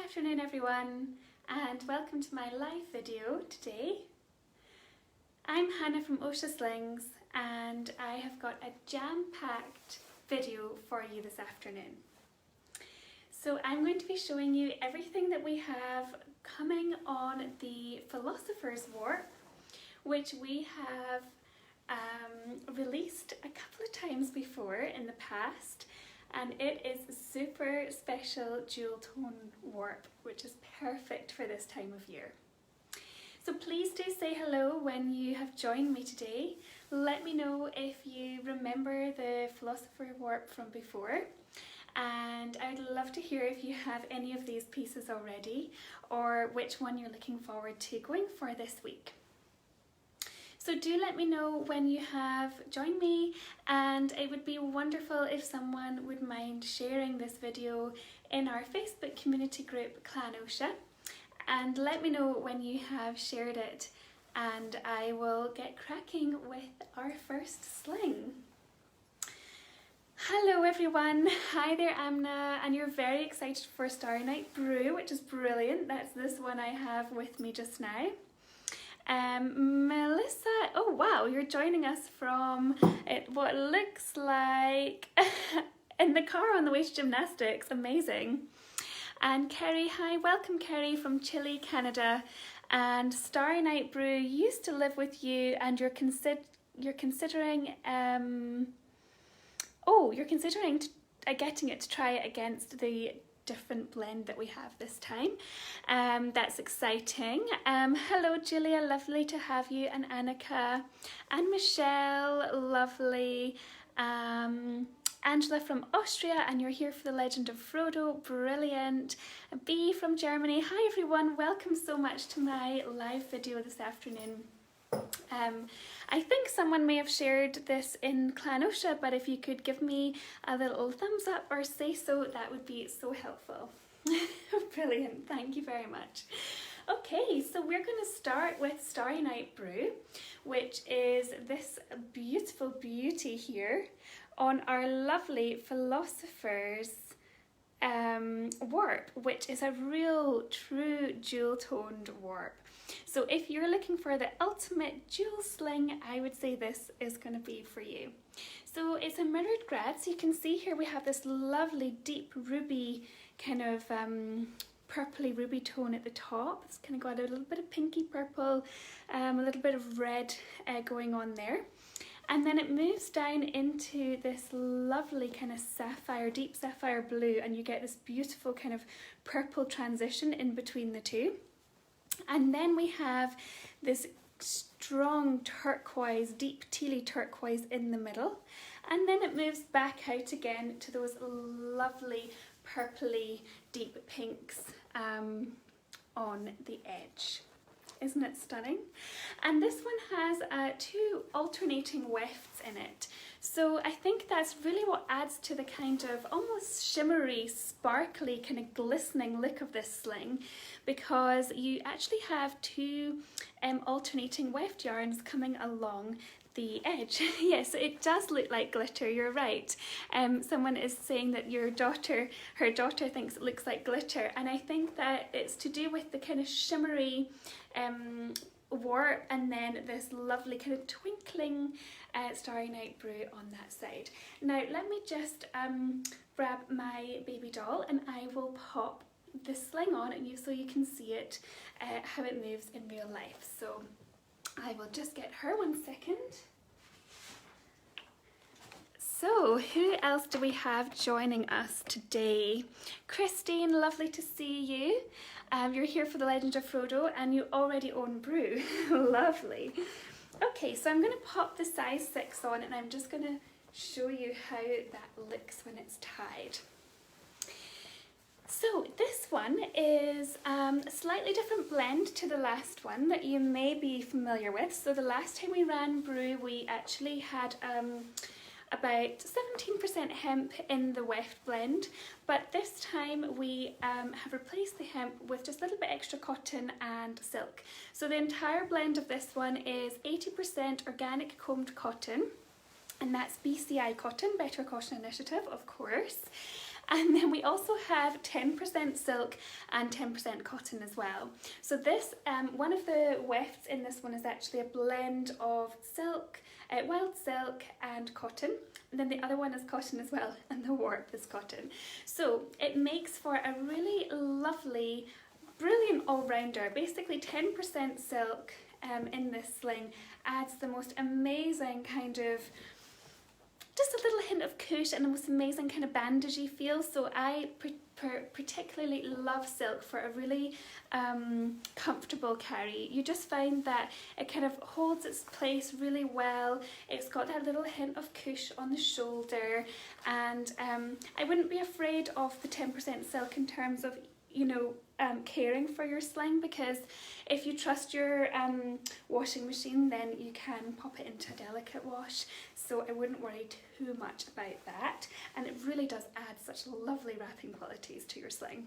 afternoon everyone, and welcome to my live video today. I'm Hannah from Oscha Slings, and I have got a jam-packed video for you this afternoon. So I'm going to be showing you everything that we have coming on the Philosopher's warp, which we have released a couple of times before in the past, and it is a super special dual tone warp, which is perfect for this time of year. So please do say hello when you have joined me today. Let me know if you remember the Philosopher warp from before, and I'd love to hear if you have any of these pieces already or which one you're looking forward to going for this week. So do let me know when you have joined me, and it would be wonderful if someone would mind sharing this video in our Facebook community group Clan Oscha, and let me know when you have shared it, and I will get cracking with our first sling. Hello everyone, hi there Amna, and you're very excited for Starry Night Brew, which is brilliant. That's this one I have with me just now. Melissa, oh wow, you're joining us from what looks like in the car on the way to gymnastics, amazing. And Kerry, hi, welcome Kerry from Chile, Canada. And Starry Night Brew used to live with you, and you're considering getting it to try it against the different blend that we have this time. That's exciting. Hello Julia, lovely to have you, and Annika and Michelle, lovely. Angela from Austria, and you're here for the Legend of Frodo, brilliant. B from Germany, hi everyone, welcome so much to my live video this afternoon. I think someone may have shared this in Clan Oscha, but if you could give me a little thumbs up or say so, that would be so helpful. Brilliant, thank you very much. Okay, so we're going to start with Starry Night Brew, which is this beautiful beauty here on our lovely Philosopher's warp, which is a real true dual toned warp. So if you're looking for the ultimate dual sling, I would say this is going to be for you. So it's a mirrored grad, so you can see here we have this lovely deep ruby kind of purpley ruby tone at the top. It's kind of got a little bit of pinky purple, a little bit of red going on there. And then it moves down into this lovely kind of sapphire, deep sapphire blue, and you get this beautiful kind of purple transition in between the two. And then we have this strong turquoise, deep tealy turquoise in the middle. And then it moves back out again to those lovely purpley deep pinks on the edge. Isn't it stunning? And this one has two alternating wefts in it. So I think that's really what adds to the kind of almost shimmery, sparkly, kind of glistening look of this sling, because you actually have two alternating weft yarns coming along the edge. Yes, it does look like glitter, you're right. Someone is saying that her daughter thinks it looks like glitter, and I think that it's to do with the kind of shimmery warp, and then this lovely kind of twinkling Starry Night Brew on that side. Now let me just grab my baby doll, and I will pop the sling on so you can see it, how it moves in real life. So I will just get her 1 second. So who else do we have joining us today? Christine, lovely to see you. You're here for the Legend of Frodo, and you already own Brew. Lovely. Okay, so I'm going to pop the size 6 on, and I'm just going to show you how that looks when it's tied. So this one is a slightly different blend to the last one that you may be familiar with. So the last time we ran Brew, we actually had about 17% hemp in the weft blend, but this time we have replaced the hemp with just a little bit extra cotton and silk. So the entire blend of this one is 80% organic combed cotton, and that's BCI cotton, Better Cotton Initiative, of course. And then we also have 10% silk and 10% cotton as well. So this, one of the wefts in this one is actually a blend of silk, wild silk and cotton. And then the other one is cotton as well, and the warp is cotton. So it makes for a really lovely, brilliant all-rounder. Basically 10% silk in this sling adds the most amazing kind of, just a little hint of cush and the most amazing kind of bandagey feel. So I particularly love silk for a really comfortable carry. You just find that it kind of holds its place really well. It's got that little hint of cush on the shoulder, and I wouldn't be afraid of the 10% silk in terms of, you know, caring for your sling, because if you trust your washing machine, then you can pop it into a delicate wash. So I wouldn't worry too much about that, and it really does add such lovely wrapping qualities to your sling.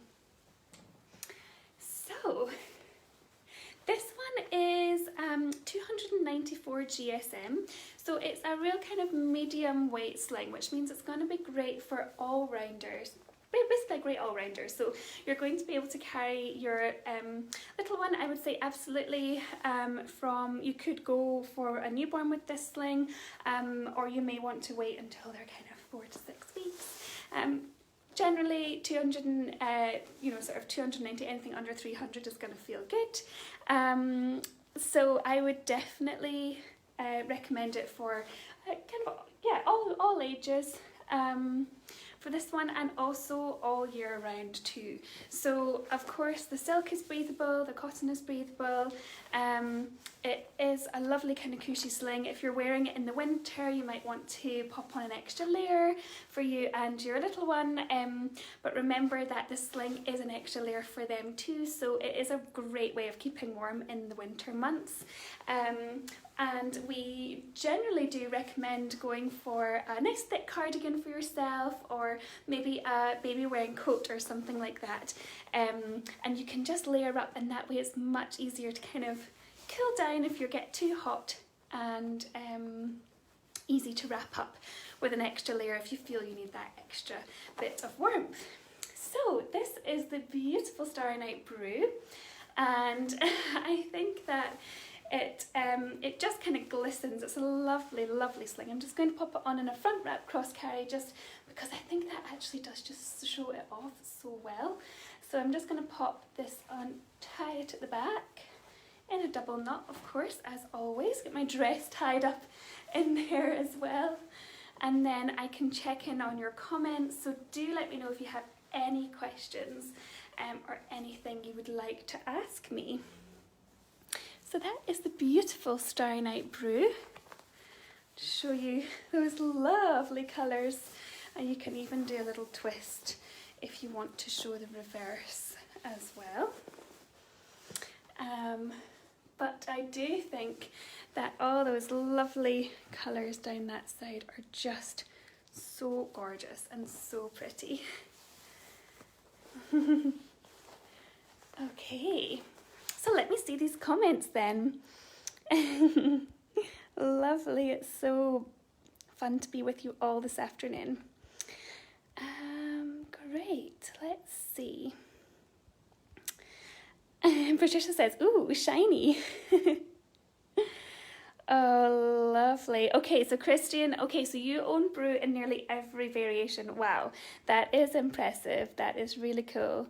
So this one is 294 GSM, so it's a real kind of medium weight sling, which means it's going to be great for all-rounders. Basically a great all-rounder. So you're going to be able to carry your little one, I would say absolutely, you could go for a newborn with this sling, or you may want to wait until they're kind of 4 to 6 weeks. Generally 200, sort of 290, anything under 300 is going to feel good. So I would definitely recommend it for all ages. For this one, and also all year round too. So of course the silk is breathable, the cotton is breathable. It is a lovely kind of cushy sling. If you're wearing it in the winter, you might want to pop on an extra layer for you and your little one, but remember that the sling is an extra layer for them too, so it is a great way of keeping warm in the winter months. And we generally do recommend going for a nice thick cardigan for yourself, or maybe a baby wearing coat or something like that. And you can just layer up, and that way it's much easier to kind of cool down if you get too hot, and easy to wrap up with an extra layer if you feel you need that extra bit of warmth. So this is the beautiful Starry Night Brew, and I think that it just kind of glistens. It's a lovely, lovely sling. I'm just going to pop it on in a front wrap cross carry, just because I think that actually does just show it off so well. So I'm just going to pop this on, tie it at the back in a double knot, of course, as always. Get my dress tied up in there as well. And then I can check in on your comments, so do let me know if you have any questions or anything you would like to ask me. So that is the beautiful Starry Night Brew. To show you those lovely colours, and you can even do a little twist if you want to show the reverse as well. But I do think that all those lovely colours down that side are just so gorgeous and so pretty. Okay. So let me see these comments then. Lovely, it's so fun to be with you all this afternoon. Great, let's see. Patricia says, ooh, shiny. Oh, lovely. Okay, so Christian, so you own brew in nearly every variation. Wow, that is impressive. That is really cool.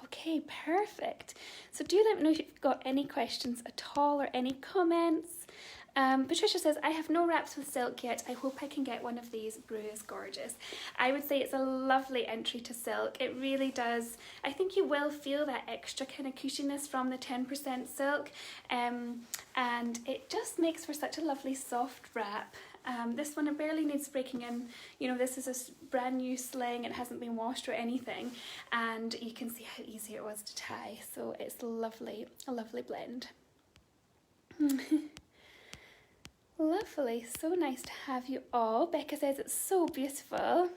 Okay, perfect. So do let me know if you've got any questions at all or any comments. Patricia says, I have no wraps with silk yet. I hope I can get one of these. Brew is gorgeous. I would say it's a lovely entry to silk. It really does. I think you will feel that extra kind of cushiness from the 10% silk. And it just makes for such a lovely soft wrap. This one, it barely needs breaking in. You know, this is a brand new sling. It hasn't been washed or anything. And you can see how easy it was to tie. So it's lovely, a lovely blend. Lovely, so nice to have you all. Becca says it's so beautiful.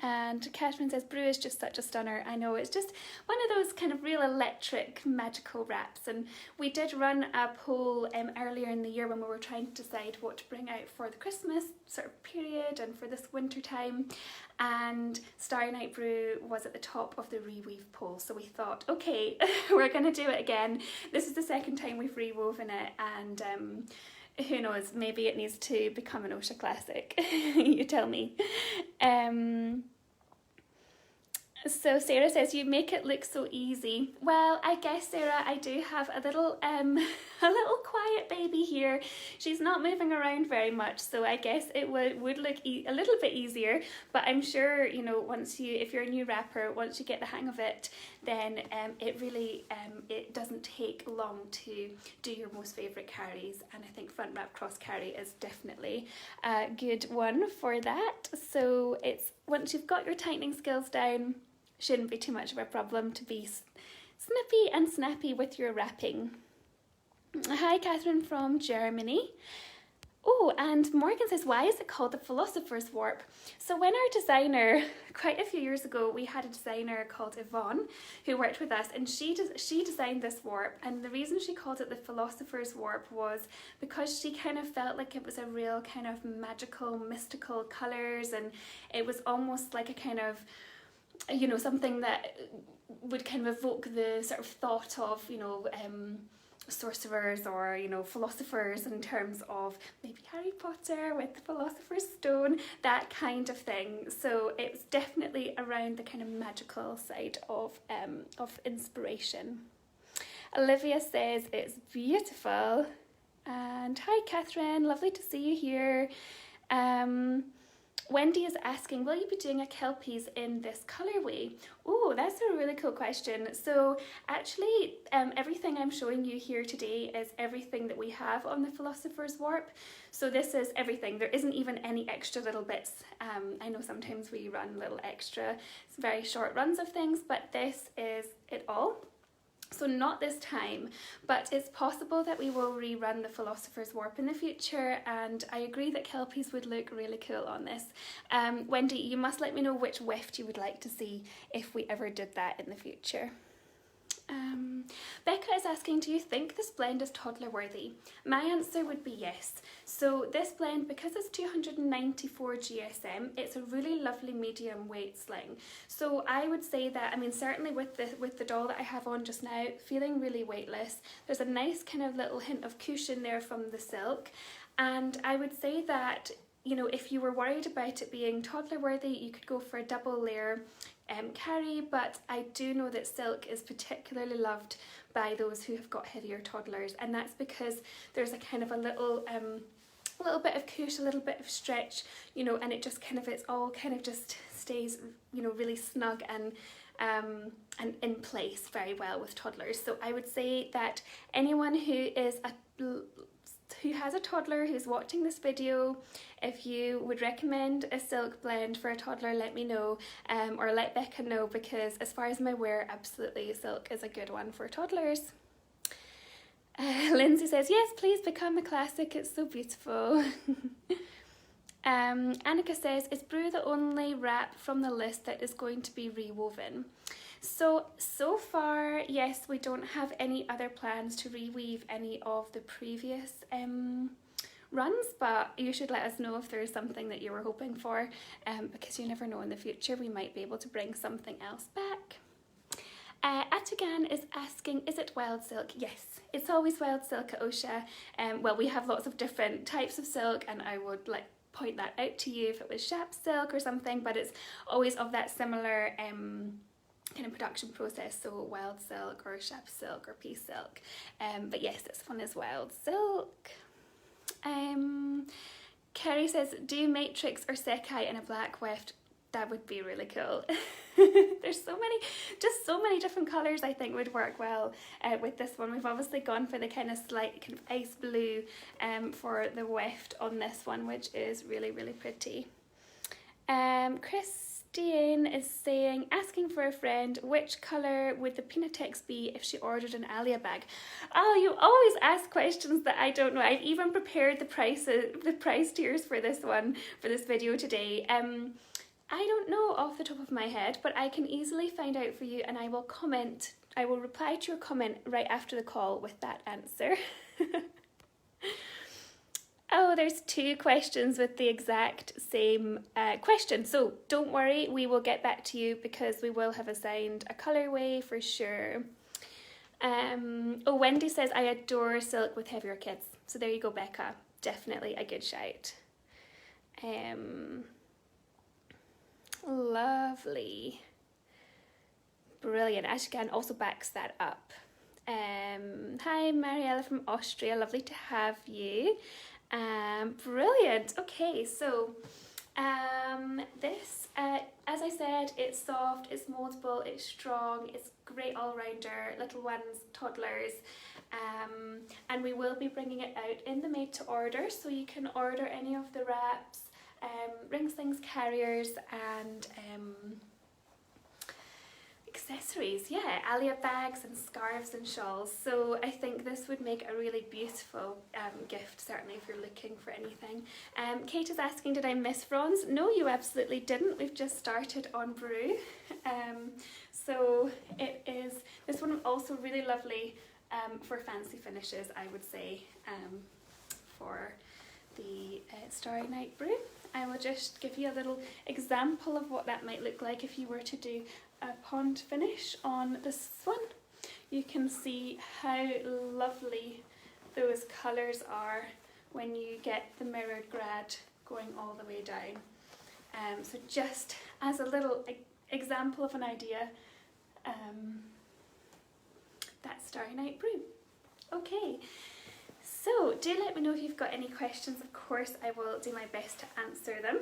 And Catherine says, brew is just such a stunner. I know, it's just one of those kind of real electric magical wraps. And we did run a poll earlier in the year when we were trying to decide what to bring out for the Christmas sort of period and for this winter time. And Starry Night Brew was at the top of the reweave poll. So we thought, okay, we're going to do it again. This is the second time we've rewoven it, and who knows, maybe it needs to become an Oscha classic. You tell me. So Sarah says, you make it look so easy. Well, I guess, Sarah, I do have a little a little quiet baby here. She's not moving around very much, so I guess it would look a little bit easier. But I'm sure, you know, if you're a new rapper, once you get the hang of it, then it really it doesn't take long to do your most favourite carries. And I think front wrap cross carry is definitely a good one for that. So it's once you've got your tightening skills down, shouldn't be too much of a problem to be snippy and snappy with your wrapping. Hi, Catherine from Germany. Oh, and Morgan says, why is it called the Philosopher's Warp? So when our designer, quite a few years ago, we had a designer called Yvonne who worked with us, and she designed this warp, and the reason she called it the Philosopher's Warp was because she kind of felt like it was a real kind of magical, mystical colours, and it was almost like a kind of, you know, something that would kind of evoke the sort of thought of, you know, sorcerers or, you know, philosophers in terms of maybe Harry Potter with the Philosopher's Stone, that kind of thing. So it was definitely around the kind of magical side of inspiration. Olivia says it's beautiful. And hi, Catherine, lovely to see you here. Wendy is asking, will you be doing a Kelpies in this colourway? Oh, that's a really cool question. So actually, everything I'm showing you here today is everything that we have on the Philosopher's Warp. So this is everything. There isn't even any extra little bits. I know sometimes we run little extra, very short runs of things, but this is it all. So not this time, but it's possible that we will rerun the Philosopher's Warp in the future, and I agree that Kelpies would look really cool on this. Wendy, you must let me know which weft you would like to see if we ever did that in the future. Becca is asking, do you think this blend is toddler worthy? My answer would be yes. So this blend, because it's 294 GSM, it's a really lovely medium weight sling. So I would say that, I mean, certainly with the doll that I have on just now, feeling really weightless. There's a nice kind of little hint of cushion there from the silk, and I would say that, you know, if you were worried about it being toddler worthy, you could go for a double layer carry, but I do know that silk is particularly loved by those who have got heavier toddlers, and that's because there's a kind of a little bit of cush, a little bit of stretch, you know, and it just kind of, it's all kind of just stays, you know, really snug and in place very well with toddlers. So I would say that anyone who has a toddler who's watching this video, if you would recommend a silk blend for a toddler, let me know, or let Becca know, because as far as I'm aware, absolutely silk is a good one for toddlers. Lindsay says, yes, please become a classic, it's so beautiful. Annika says, is brew the only wrap from the list that is going to be rewoven? So far, yes, we don't have any other plans to reweave any of the previous runs, but you should let us know if there's something that you were hoping for, because you never know, in the future we might be able to bring something else back. Atigan is asking, is it wild silk? Yes, it's always wild silk at Oscha. Well, we have lots of different types of silk, and I would like point that out to you if it was Shap silk or something, but it's always of that similar kind of production process, so wild silk or Shap silk or pea silk. But yes, this one is wild silk. Kerry says, do matrix or sekai in a black weft? That would be really cool. There's so many different colours I think would work well with this one. We've obviously gone for the kind of slight kind of ice blue for the weft on this one, which is really, really pretty. Christine is saying, asking for a friend, which colour would the Pinatex be if she ordered an Alia bag? Oh, you always ask questions that I don't know. I've even prepared the price tiers for this one, for this video today. I don't know off the top of my head, but I can easily find out for you, and I will reply to your comment right after the call with that answer. Oh, there's 2 questions with the exact same question. So don't worry, we will get back to you because we will have assigned a colourway for sure. Oh, Wendy says, I adore silk with heavier kids. So there you go, Becca. Definitely a good shout. Lovely. Brilliant. Ashkan also backs that up. Hi, Mariella from Austria. Lovely to have you. Brilliant. Okay, so this, as I said, it's soft, it's moldable, it's strong, it's great all-rounder, little ones, toddlers, and we will be bringing it out in the made to order, so you can order any of the wraps, ring slings, carriers, and accessories, yeah, Alia bags and scarves and shawls. So I think this would make a really beautiful gift, certainly if you're looking for anything. Kate is asking, did I miss Fronds? No, you absolutely didn't. We've just started on brew. So it is, this one also really lovely for fancy finishes, I would say, for the Starry Night brew. I will just give you a little example of what that might look like if you were to do a pond finish on this one. You can see how lovely those colours are when you get the mirrored grad going all the way down. So just as a little example of an idea, that's Starry Night Brew. Okay, so do let me know if you've got any questions. Of course, I will do my best to answer them.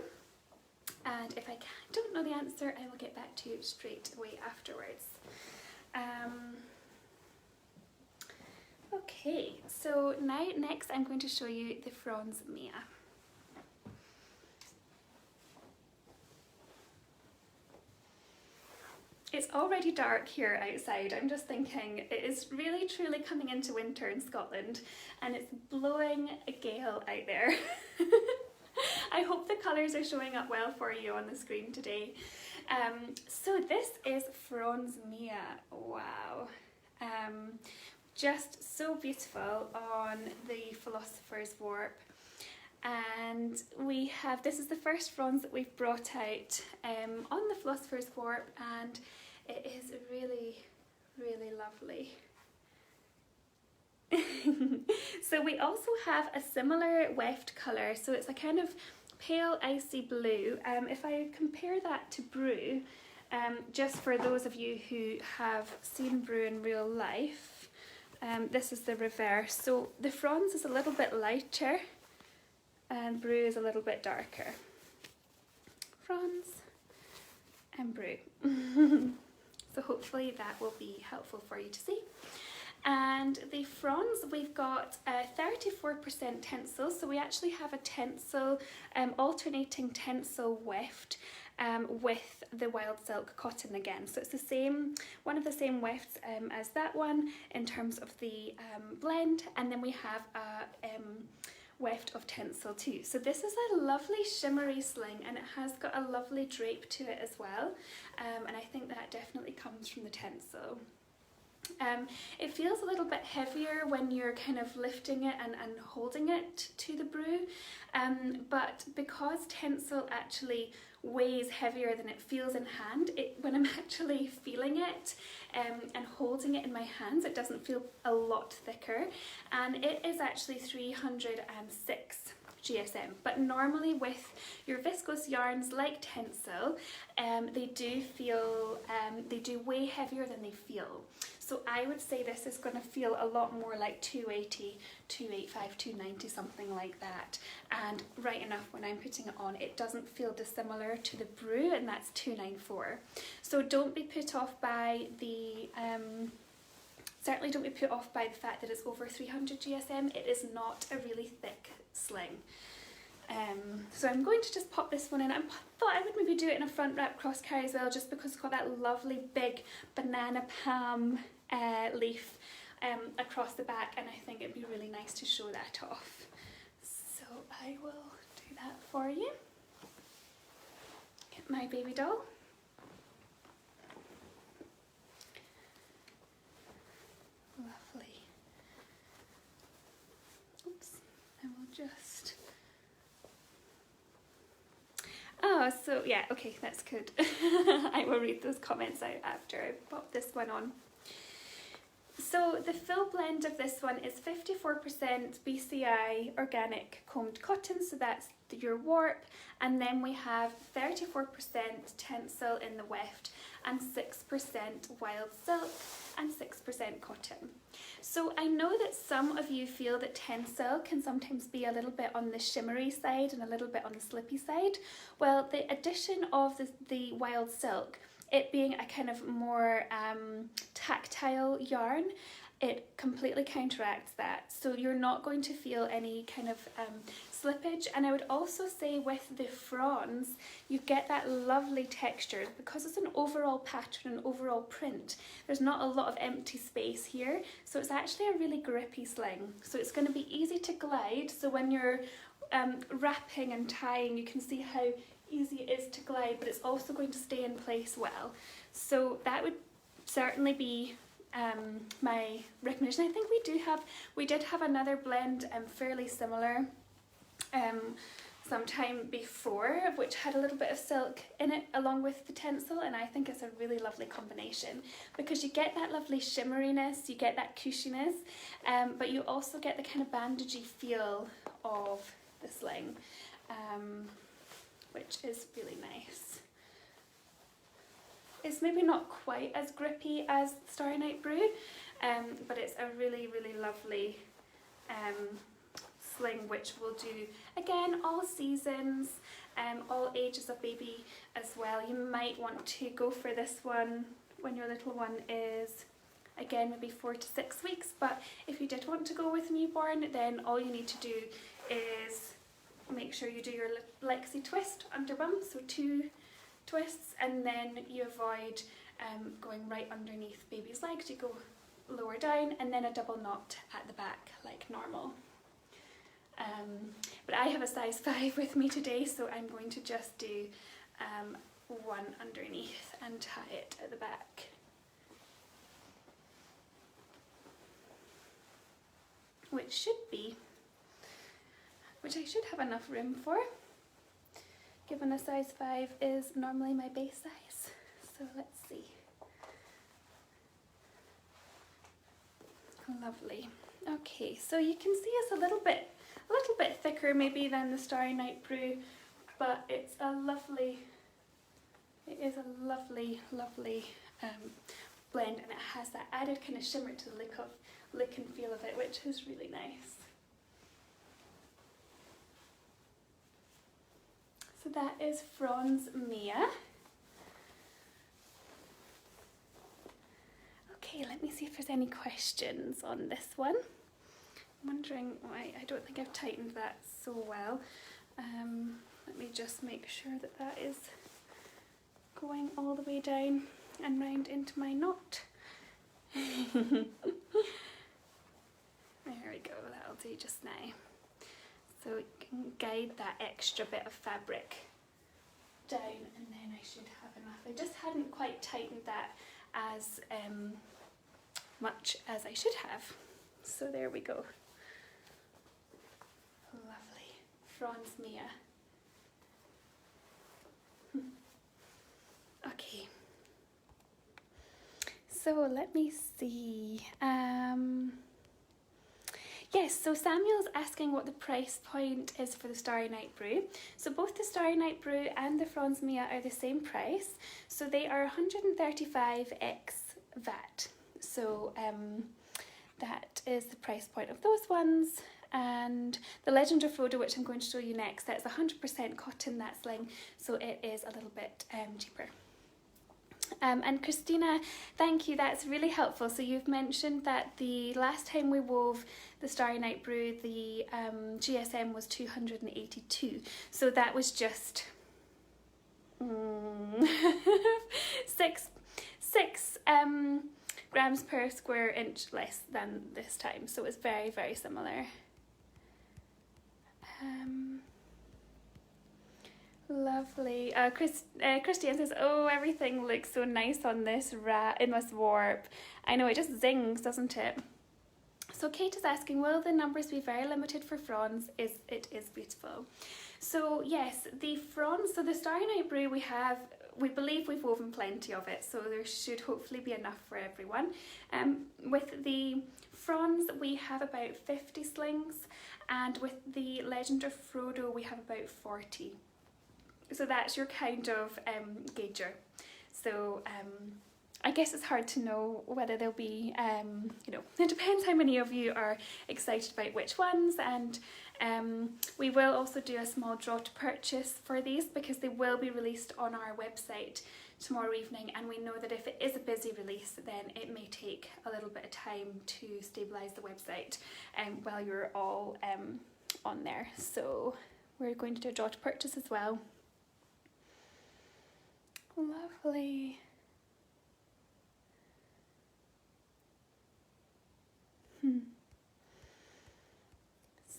And if I don't know the answer, I will get back to you straight away afterwards. Okay, so now next I'm going to show you the Fronds Mia. It's already dark here outside. I'm just thinking it is really truly coming into winter in Scotland, and it's blowing a gale out there. I hope the colours are showing up well for you on the screen today. So this is Fronds Mia. Wow. Just so beautiful on the Philosopher's warp. And we have, this is the first Fronds that we've brought out on the Philosopher's warp, and it is really, really lovely. So we also have a similar weft colour, so it's a kind of pale icy blue. If I compare that to brew, just for those of you who have seen brew in real life, this is the reverse. So the Fronds is a little bit lighter and brew is a little bit darker. Fronds and brew. So hopefully that will be helpful for you to see. And the Fronds, we've got 34% tencel, so we actually have a tencel, alternating tencel weft with the wild silk cotton again. So it's the same, one of the same wefts as that one in terms of the blend, and then we have a weft of tencel too. So this is a lovely shimmery sling, and it has got a lovely drape to it as well, and I think that definitely comes from the tencel. It feels a little bit heavier when you're kind of lifting it and holding it to the brew, but because tencel actually weighs heavier than it feels in hand, when I'm actually feeling it and holding it in my hands, it doesn't feel a lot thicker, and it is actually 306 GSM. But normally with your viscose yarns like tencel, they do weigh heavier than they feel. So I would say this is going to feel a lot more like 280, 285, 290, something like that. And right enough when I'm putting it on, it doesn't feel dissimilar to the brew, and that's 294. So don't be put off by the, certainly don't be put off by the fact that it's over 300 GSM. It is not a really thick sling. So I'm going to just pop this one in. I thought I would maybe do it in a front wrap cross carry as well, just because it's got that lovely big banana palm leaf across the back, and I think it'd be really nice to show that off. So I will do that for you. Get my baby doll. Lovely. Oops, I will just... Oh, so yeah, okay, that's good. I will read those comments out after I pop this one on. So the full blend of this one is 54% BCI organic combed cotton, so that's your warp, and then we have 34% tencel in the weft and 6% wild silk and 6% cotton. So I know that some of you feel that tencel can sometimes be a little bit on the shimmery side and a little bit on the slippy side. Well, the addition of the wild silk, it being a kind of more tactile yarn, it completely counteracts that. So you're not going to feel any kind of slippage. And I would also say with the fronds, you get that lovely texture because it's an overall pattern, an overall print. There's not a lot of empty space here. So it's actually a really grippy sling. So it's going to be easy to glide. So when you're wrapping and tying, you can see how easy it is to glide, but it's also going to stay in place well. So that would certainly be my recommendation. I think we did have another blend fairly similar sometime before, which had a little bit of silk in it along with the tencel, and I think it's a really lovely combination because you get that lovely shimmeriness, you get that cushiness, but you also get the kind of bandagey feel of the sling, which is really nice. It's maybe not quite as grippy as Starry Night Brew, but it's a really, really lovely sling, which will do, again, all seasons, all ages of baby as well. You might want to go for this one when your little one is, again, maybe 4 to 6 weeks, but if you did want to go with newborn, then all you need to do is make sure you do your Lexi twist under bum, so 2 twists, and then you avoid going right underneath baby's legs. You go lower down and then a double knot at the back like normal. But I have a size 5 with me today, so I'm going to just do one underneath and tie it at the back. Which I should have enough room for, given a size 5 is normally my base size. So let's see. Lovely. Okay, so you can see it's a little bit thicker maybe than the Starry Night Brew, but it is a lovely blend, and it has that added kind of shimmer to the look and feel of it, which is really nice. So that is Fronds Mia. Okay, let me see if there's any questions on this one. I'm wondering why I don't think I've tightened that so well. Let me just make sure that that is going all the way down and round into my knot. There we go, that'll do just now. So you can guide that extra bit of fabric down, and then I should have enough. I just hadn't quite tightened that as much as I should have. So there we go. Lovely. Fronds Mia. Okay. So let me see. Yes, so Samuel's asking what the price point is for the Starry Night Brew. So both the Starry Night Brew and the Fronds Mia are the same price. So they are 135 ex VAT. So that is the price point of those ones. And the Legend of Frodo, which I'm going to show you next, that's 100% cotton, that sling, so it is a little bit cheaper. And Christina, thank you, that's really helpful. So you've mentioned that the last time we wove the Starry Night Brew, the GSM was 282. So that was just 6 grams per square inch less than this time. So it's very, very similar. Lovely. Christiane says, "Oh, everything looks so nice on this in this warp." I know, it just zings, doesn't it? So Kate is asking, will the numbers be very limited for Fronds? It is beautiful. So yes, the Fronds, so the Starry Night Brew we believe we've woven plenty of it, so there should hopefully be enough for everyone. With the Fronds, we have about 50 slings, and with the Legend of Frodo, we have about 40. So that's your kind of gauger. So I guess it's hard to know whether there'll be, it depends how many of you are excited about which ones, and we will also do a small draw to purchase for these because they will be released on our website tomorrow evening, and we know that if it is a busy release then it may take a little bit of time to stabilise the website while you're all on there. So we're going to do a draw to purchase as well. Lovely.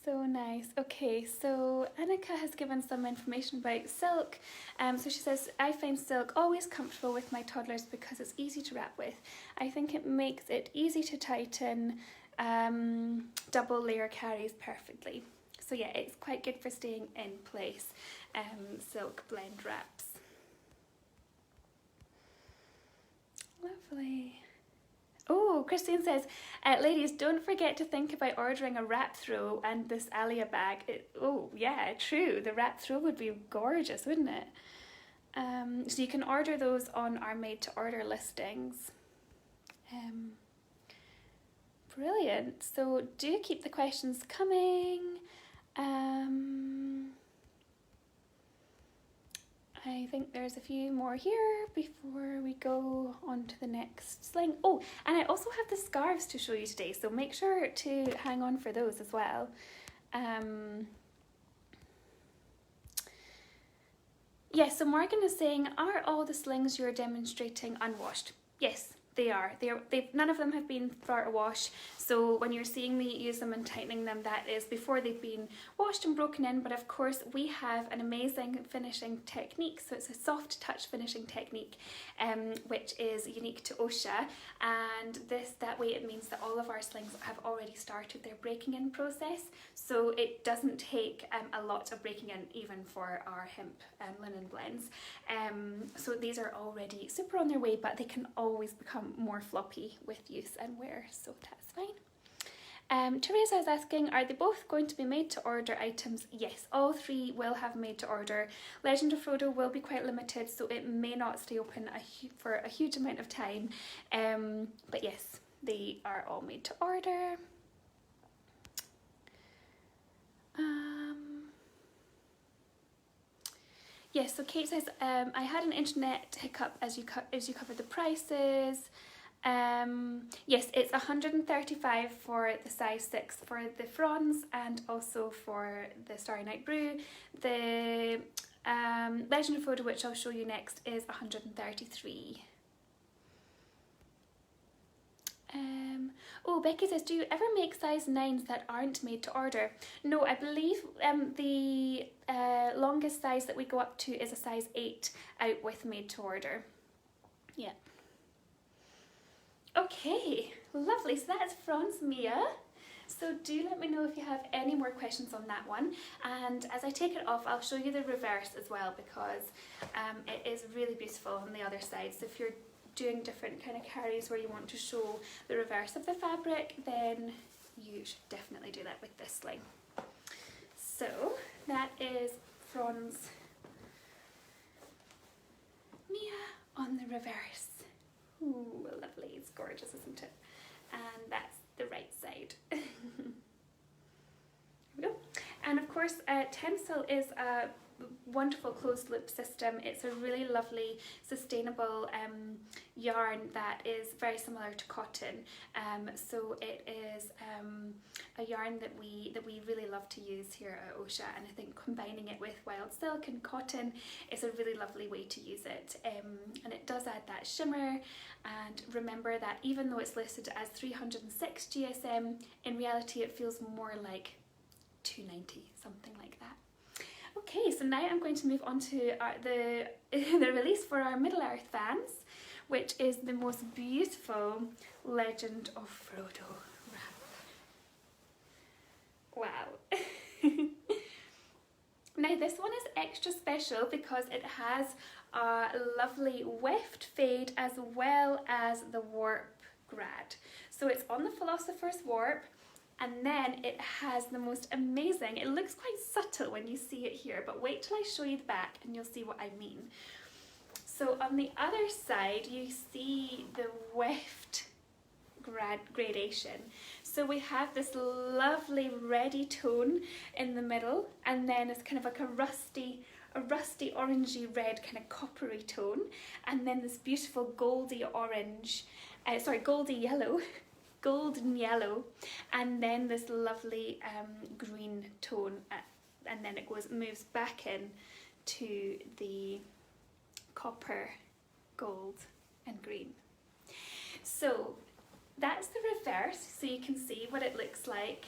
So nice. Okay, so Annika has given some information about silk. So she says, I find silk always comfortable with my toddlers because it's easy to wrap with. I think it makes it easy to tighten. Double layer carries perfectly. So yeah, it's quite good for staying in place. Silk blend wraps. Lovely. Oh, Christine says, ladies, don't forget to think about ordering a wrap throw and this Alia bag. Oh, yeah, true. The wrap throw would be gorgeous, wouldn't it? So you can order those on our made to order listings. Brilliant. So do keep the questions coming. I think there's a few more here before we go on to the next sling. Oh, and I also have the scarves to show you today, so make sure to hang on for those as well. Yes, so Morgan is saying, are all the slings you're demonstrating unwashed? Yes, they are. None of them have been for a wash. So when you're seeing me use them and tightening them, that is before they've been washed and broken in. But of course, we have an amazing finishing technique. So it's a soft touch finishing technique, which is unique to Oscha. And that way it means that all of our slings have already started their breaking in process. So it doesn't take a lot of breaking in even for our hemp linen blends. So these are already super on their way, but they can always become more floppy with use and wear, so that's fine. Teresa is asking, are they both going to be made to order items? Yes, all three will have made to order. Legend of Frodo will be quite limited, so it may not stay open for a huge amount of time, but yes, they are all made to order. Yes, so Kate says, I had an internet hiccup as you covered the prices. Yes, it's 135 for the size 6 for the Fronds and also for the Starry Night Brew. The Legend of Frodo, which I'll show you next, is 133. Oh, Becky says, do you ever make size 9s that aren't made to order? No, I believe the longest size that we go up to is a size 8 out with made to order. Yeah. Okay, lovely. So that's Fronds Mia. So do let me know if you have any more questions on that one. And as I take it off, I'll show you the reverse as well, because it is really beautiful on the other side. So if you're doing different kind of carries where you want to show the reverse of the fabric, then you should definitely do that with this sling. So that is Fronds Mia on the reverse. Ooh, lovely, it's gorgeous, isn't it? And that's the right side. Here we go. And of course, Tencel is a wonderful closed loop system. It's a really lovely sustainable yarn that is very similar to cotton. So it is a yarn that we really love to use here at Oscha, and I think combining it with wild silk and cotton is a really lovely way to use it. And it does add that shimmer, and remember that even though it's listed as 306 GSM, in reality it feels more like 290, something like that. Okay, so now I'm going to move on to the release for our Middle-earth fans, which is the most beautiful Legend of Frodo wrap. Wow. Now this one is extra special because it has a lovely weft fade as well as the warp grad. So it's on the Philosopher's warp, and then it has the most amazing, it looks quite subtle when you see it here, but wait till I show you the back and you'll see what I mean. So on the other side you see the weft gradation. So we have this lovely reddy tone in the middle, and then it's kind of like a rusty orangey red kind of coppery tone, and then this beautiful goldy orange, golden yellow, and then this lovely green tone, and then it moves back in to the copper, gold and green. So that's the reverse, so you can see what it looks like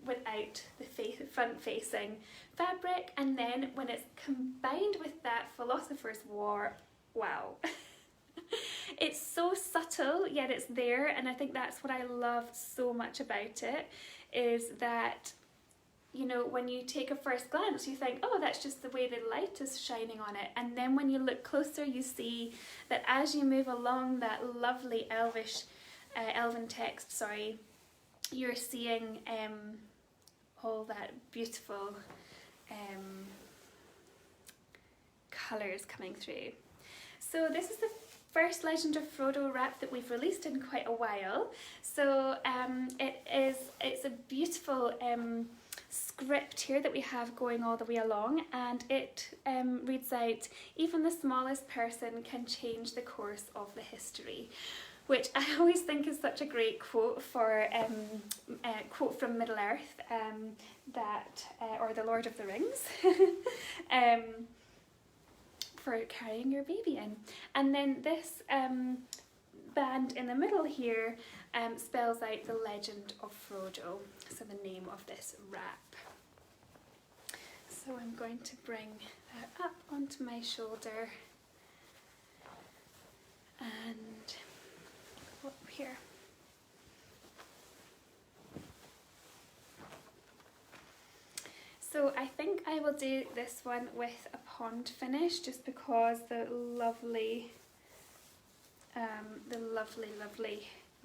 without the front facing fabric, and then when it's combined with that Philosopher's warp, wow. It's so subtle, yet it's there, and I think that's what I love so much about it, is that, you know, when you take a first glance you think, oh, that's just the way the light is shining on it, and then when you look closer you see that as you move along that lovely elven text, you're seeing all that beautiful colours coming through. So this is the first Legend of Frodo wrap that we've released in quite a while. So it's a beautiful script here that we have going all the way along, and it reads out, "Even the smallest person can change the course of the history," which I always think is such a great quote for quote from Middle Earth, or the Lord of the Rings, for carrying your baby in. And then this band in the middle here spells out the Legend of Frodo, so the name of this wrap. So I'm going to bring that up onto my shoulder and up here. So I think I will do this one with a pond finish, just because the lovely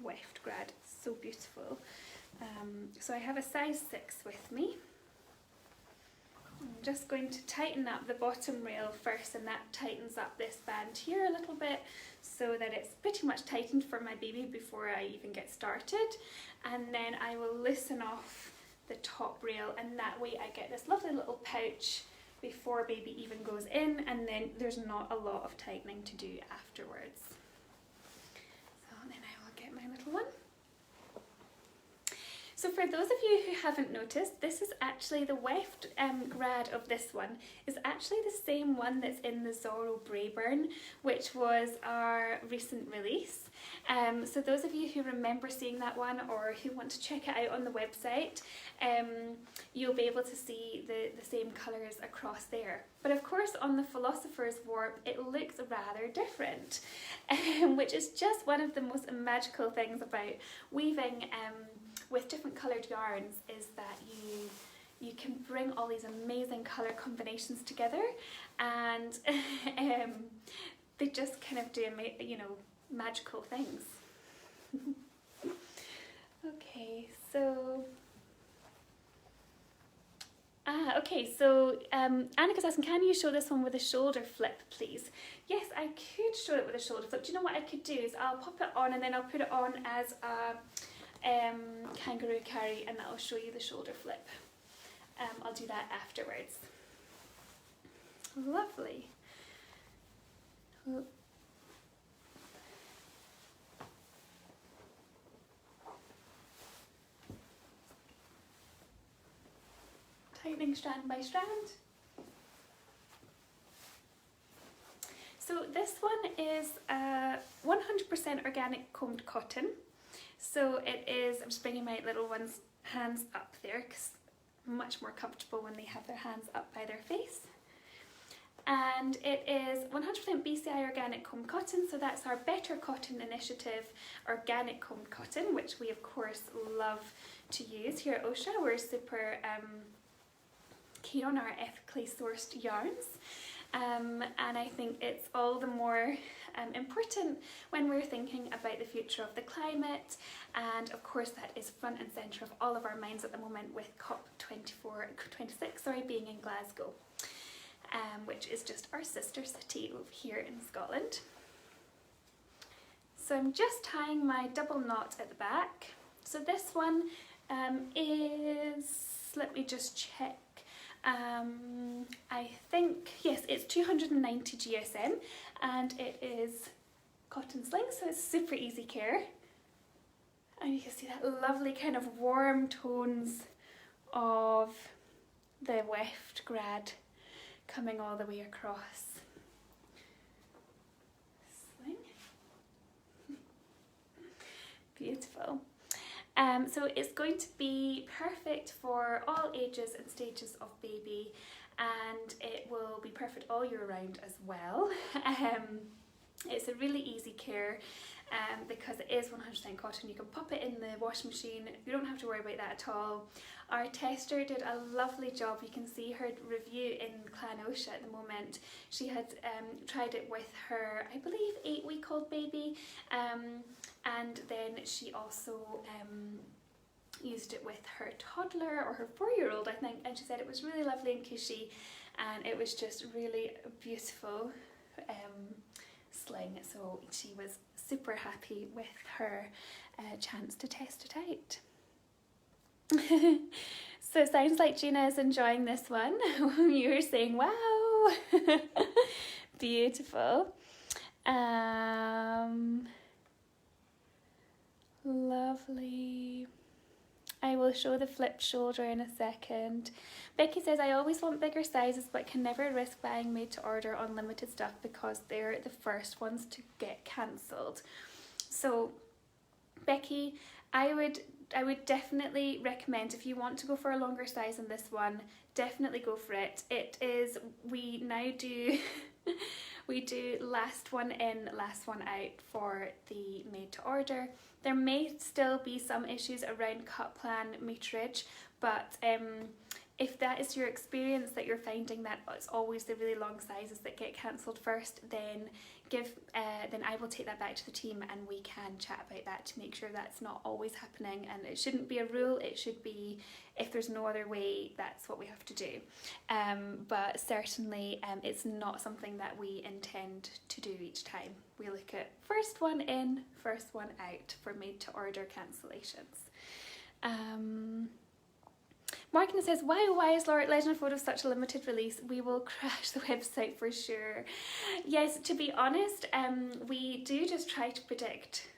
weft grad is so beautiful. So I have a size 6 with me. I'm just going to tighten up the bottom rail first, and that tightens up this band here a little bit so that it's pretty much tightened for my baby before I even get started. And then I will loosen off the top rail, and that way I get this lovely little pouch before baby even goes in, and then there's not a lot of tightening to do afterwards. So then I will get my little one. So for those of you who haven't noticed, this is actually the weft grad of this one is actually the same one that's in the Zorro Brayburn, which was our recent release. So those of you who remember seeing that one, or who want to check it out on the website, you'll be able to see the same colours across there. But of course on the Philosopher's warp it looks rather different, which is just one of the most magical things about weaving with different coloured yarns, is that you can bring all these amazing colour combinations together, and they just kind of do, you know, magical things. Okay, so Annika's asking, can you show this one with a shoulder flip, please? Yes, I could show it with a shoulder flip. Do you know what I could do is I'll pop it on, and then I'll put it on as a kangaroo carry, and that'll show you the shoulder flip. I'll do that afterwards. Lovely. Tightening strand by strand. So this one is 100% organic combed cotton. So it is, I'm just bringing my little one's hands up there because much more comfortable when they have their hands up by their face. And it is 100% BCI organic combed cotton, so that's our Better Cotton Initiative organic combed cotton, which we of course love to use here at Oscha. We're super keen on our ethically sourced yarns, and I think it's all the more important when we're thinking about the future of the climate, and of course that is front and centre of all of our minds at the moment with COP26 being in Glasgow. Which is just our sister city over here in Scotland. So I'm just tying my double knot at the back. So this one is, let me just check, I think, yes, it's 290 GSM and it is cotton slings, so it's super easy care. And you can see that lovely kind of warm tones of the weft grad coming all the way across. Sling. Beautiful. So it's going to be perfect for all ages and stages of baby, and it will be perfect all year round as well. It's a really easy care because it is 100% cotton. You can pop it in the washing machine. You don't have to worry about that at all. Our tester did a lovely job. You can see her review in Clan Oscha at the moment. She had tried it with her, I believe, 8-week-old baby, and then she also used it with her toddler or her 4-year-old, I think, and she said it was really lovely and cushy, and it was just really a beautiful sling. So she was super happy with her chance to test it out. So it sounds like Gina is enjoying this one. You were saying, wow. Beautiful. Lovely. I will show the flipped shoulder in a second. Becky says, I always want bigger sizes but can never risk buying made to order unlimited stuff because they're the first ones to get cancelled. So Becky, I would definitely recommend, if you want to go for a longer size than this one, definitely go for it. It is, we now do we do last one in, last one out for the made to order. There may still be some issues around cut plan meterage, but if that is your experience, that you're finding that it's always the really long sizes that get cancelled first, then then I will take that back to the team and we can chat about that to make sure that's not always happening. And it shouldn't be a rule, it should be, if there's no other way, that's what we have to do. But certainly it's not something that we intend to do each time. We look at first one in, first one out for made to order cancellations. Markin says, wow, why is Legend of Frodo such a limited release? We will crash the website for sure. Yes, to be honest, we do just try to predict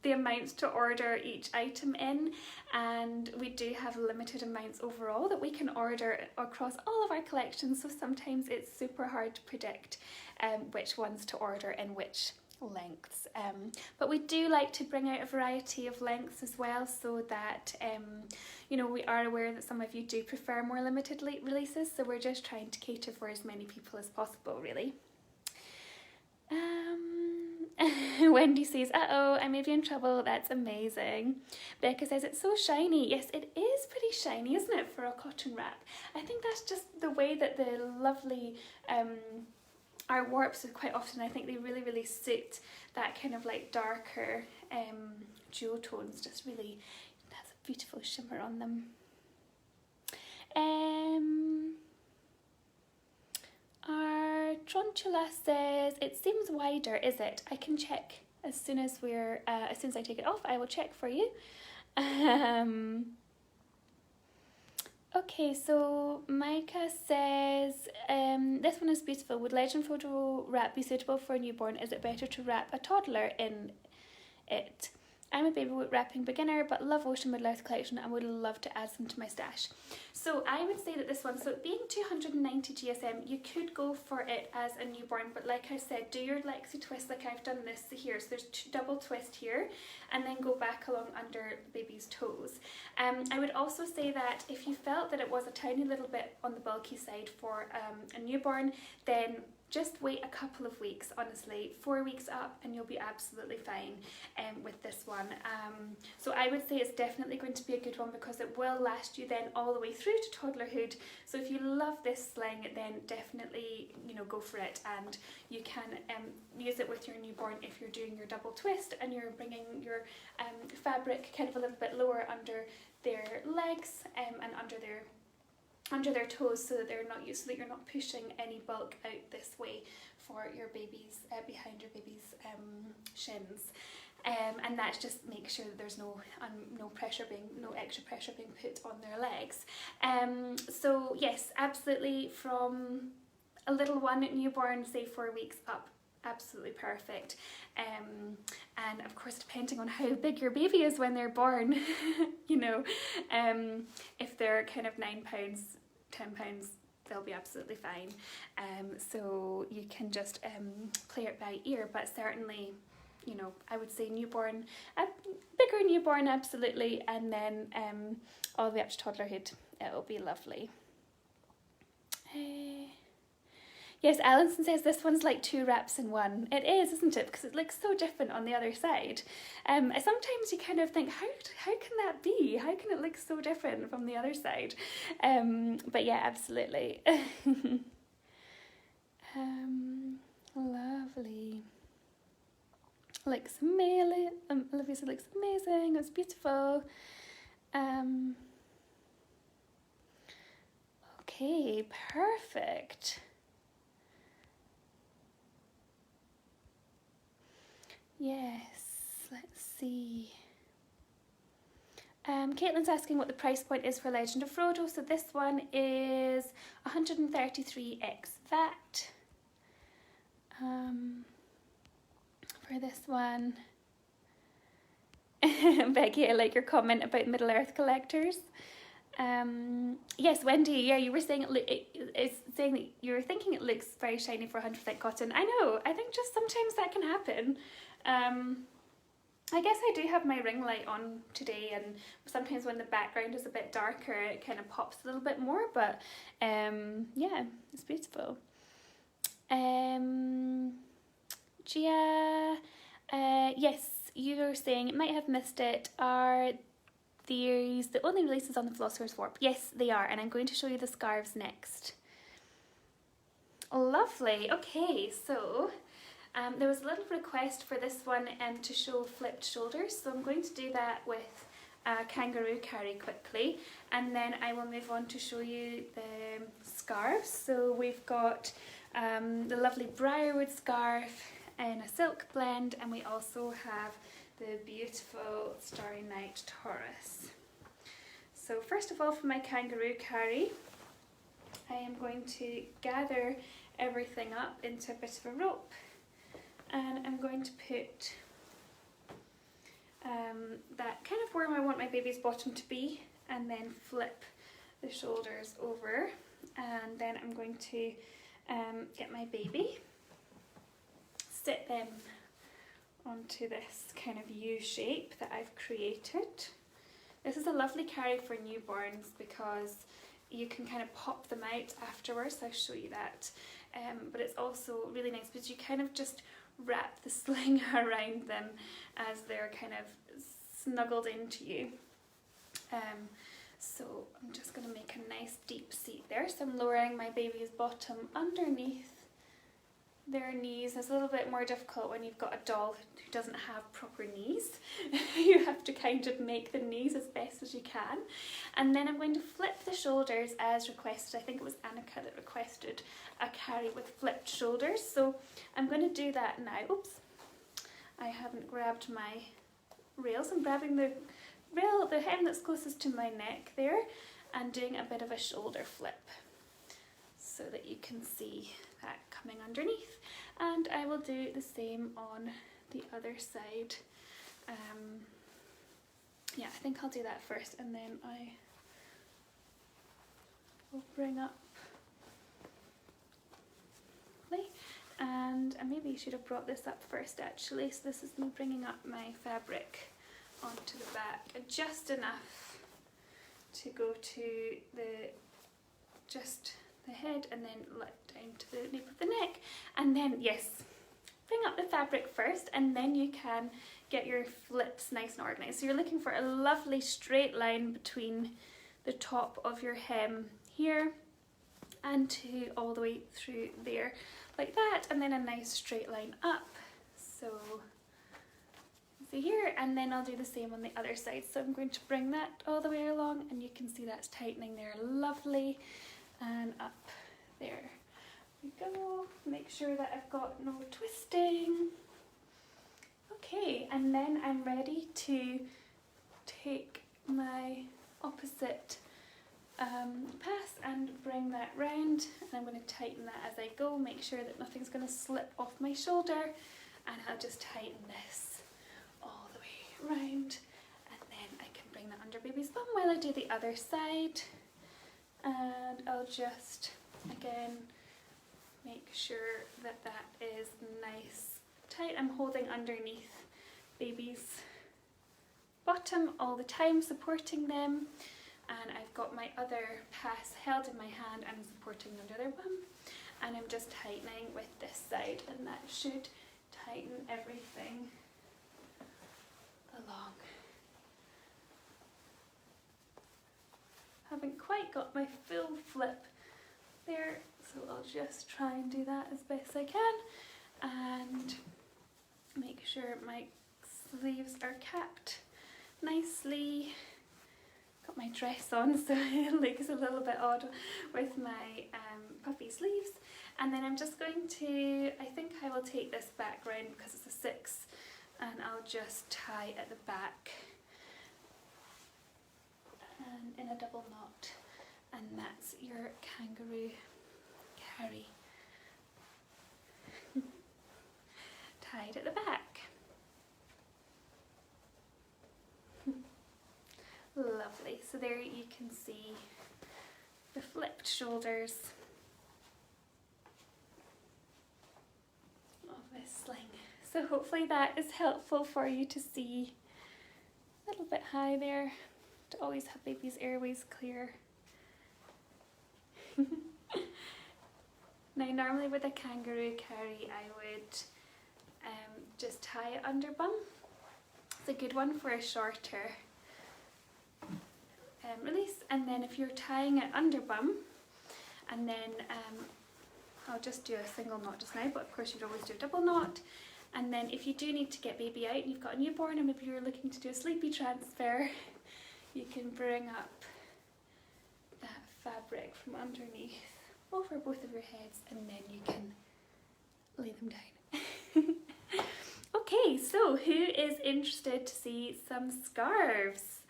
the amounts to order each item in, and we do have limited amounts overall that we can order across all of our collections, so sometimes it's super hard to predict which ones to order in which lengths, but we do like to bring out a variety of lengths as well, so that you know, we are aware that some of you do prefer more limited releases, so we're just trying to cater for as many people as possible, really. Wendy says, uh-oh, I may be in trouble. That's amazing. Becca says, it's so shiny. Yes, it is pretty shiny, isn't it, for a cotton wrap? I think that's just the way that the lovely our warps are quite often, I think they really, really suit that kind of like darker jewel tones. Just really has a beautiful shimmer on them. Our Trontula says, it seems wider, is it? I can check as soon as I take it off. I will check for you. Okay, so Micah says, this one is beautiful. Would Legend Frodo wrap be suitable for a newborn? Is it better to wrap a toddler in it? I'm a baby wrapping beginner but love ocean woodlouse collection and would love to add some to my stash. So I would say that this one, so being 290 GSM, you could go for it as a newborn, but like I said, do your Lexi twist like I've done this here. So there's double twist here and then go back along under the baby's toes. I would also say that if you felt that it was a tiny little bit on the bulky side for a newborn, then just wait a couple of weeks, honestly, 4 weeks up and you'll be absolutely fine with this one. So I would say it's definitely going to be a good one because it will last you then all the way through to toddlerhood. So if you love this sling, then definitely, you know, go for it, and you can use it with your newborn if you're doing your double twist and you're bringing your fabric kind of a little bit lower under their legs and under their toes, so that they're not used, so that you're not pushing any bulk out this way for your babies, behind your baby's shins. And that just makes sure that there's no extra pressure being put on their legs. So yes, absolutely, from a little one newborn, say 4 weeks up, absolutely perfect. And of course, depending on how big your baby is when they're born, you know, if they're kind of 9 pounds, 10 pounds, they'll be absolutely fine. So you can just play it by ear, but certainly, you know, I would say newborn, a bigger newborn, absolutely, and then all the way up to toddlerhood, it'll be lovely. Yes, Alison says this one's like 2 wraps in one. It is, isn't it? Because it looks so different on the other side. Sometimes you kind of think, how can that be? How can it look so different from the other side? But yeah, absolutely. Lovely. Looks amazing. Olivia said looks amazing. It's beautiful. Okay, perfect. Yes, let's see. Caitlin's asking what the price point is for Legend of Frodo. So this one is 133x VAT. For this one. Becky, I like your comment about Middle Earth collectors. Yes, Wendy, yeah, you were saying it's saying that you were thinking it looks very shiny for 100% cotton. I know, I think just sometimes that can happen. I guess I do have my ring light on today, and sometimes when the background is a bit darker it kind of pops a little bit more, but yeah, it's beautiful. Gia, yes, you're saying it might have missed it. Are these the only releases on the Philosopher's Warp? Yes, they are, and I'm going to show you the scarves next. Lovely. Okay, so there was a little request for this one to show flipped shoulders, so I'm going to do that with a kangaroo carry quickly, and then I will move on to show you the scarves. So we've got the lovely briarwood scarf in a silk blend, and we also have the beautiful Starry Night Taurus. So first of all, for my kangaroo carry, I am going to gather everything up into a bit of a rope, and I'm going to put that kind of where I want my baby's bottom to be, and then flip the shoulders over, and then I'm going to get my baby, sit them onto this kind of U shape that I've created. This is a lovely carry for newborns because you can kind of pop them out afterwards. I'll show you that. But it's also really nice because you kind of just wrap the sling around them as they're kind of snuggled into you. So I'm just going to make a nice deep seat there. So I'm lowering my baby's bottom underneath their knees. It's a little bit more difficult when you've got a doll who doesn't have proper knees. You have to kind of make the knees as best as you can. And then I'm going to flip the shoulders as requested. I think it was Annika that requested a carry with flipped shoulders. So I'm going to do that now. Oops, I haven't grabbed my rails. I'm grabbing the rail, the hem that's closest to my neck there, and doing a bit of a shoulder flip so that you can see that coming underneath. And I will do the same on the other side. yeah, I think I'll do that first, and then I will bring up, and I maybe should have brought this up first actually. So this is me bringing up my fabric onto the back, just enough to go to just the head, and then let down to the nape of the neck, and then yes, bring up the fabric first, and then you can get your flips nice and organized. So you're looking for a lovely straight line between the top of your hem here and to all the way through there like that, and then a nice straight line up. So see here, and then I'll do the same on the other side. So I'm going to bring that all the way along, and you can see that's tightening there, lovely, and up there we go. Make sure that I've got no twisting. Okay, and then I'm ready to take my opposite pass and bring that round, and I'm going to tighten that as I go, make sure that nothing's going to slip off my shoulder, and I'll just tighten this all the way round, and then I can bring that under baby's bum while I do the other side, and I'll just again make sure that that is nice tight. I'm holding underneath baby's bottom all the time, supporting them, and I've got my other pass held in my hand and supporting under their bum, and I'm just tightening with this side, and that should tighten everything along. Haven't quite got my full flip there, so I'll just try and do that as best I can, and make sure my sleeves are capped nicely. Got my dress on, so it looks a little bit odd with my puffy sleeves. And then I'm just going to, I think I will take this back round because it's a 6, and I'll just tie at the back and in a double knot, and that's your kangaroo carry tied at the back. Lovely, so there you can see the flipped shoulders of this sling. So hopefully that is helpful for you to see. A little bit high there, to always have baby's airways clear. Now normally with a kangaroo carry I would just tie it under bum. It's a good one for a shorter release, and then if you're tying it under bum, and then I'll just do a single knot just now, but of course you'd always do a double knot, and then if you do need to get baby out and you've got a newborn, and maybe you're looking to do a sleepy transfer, you can bring up that fabric from underneath over both of your heads, and then you can lay them down. Okay, so who is interested to see some scarves?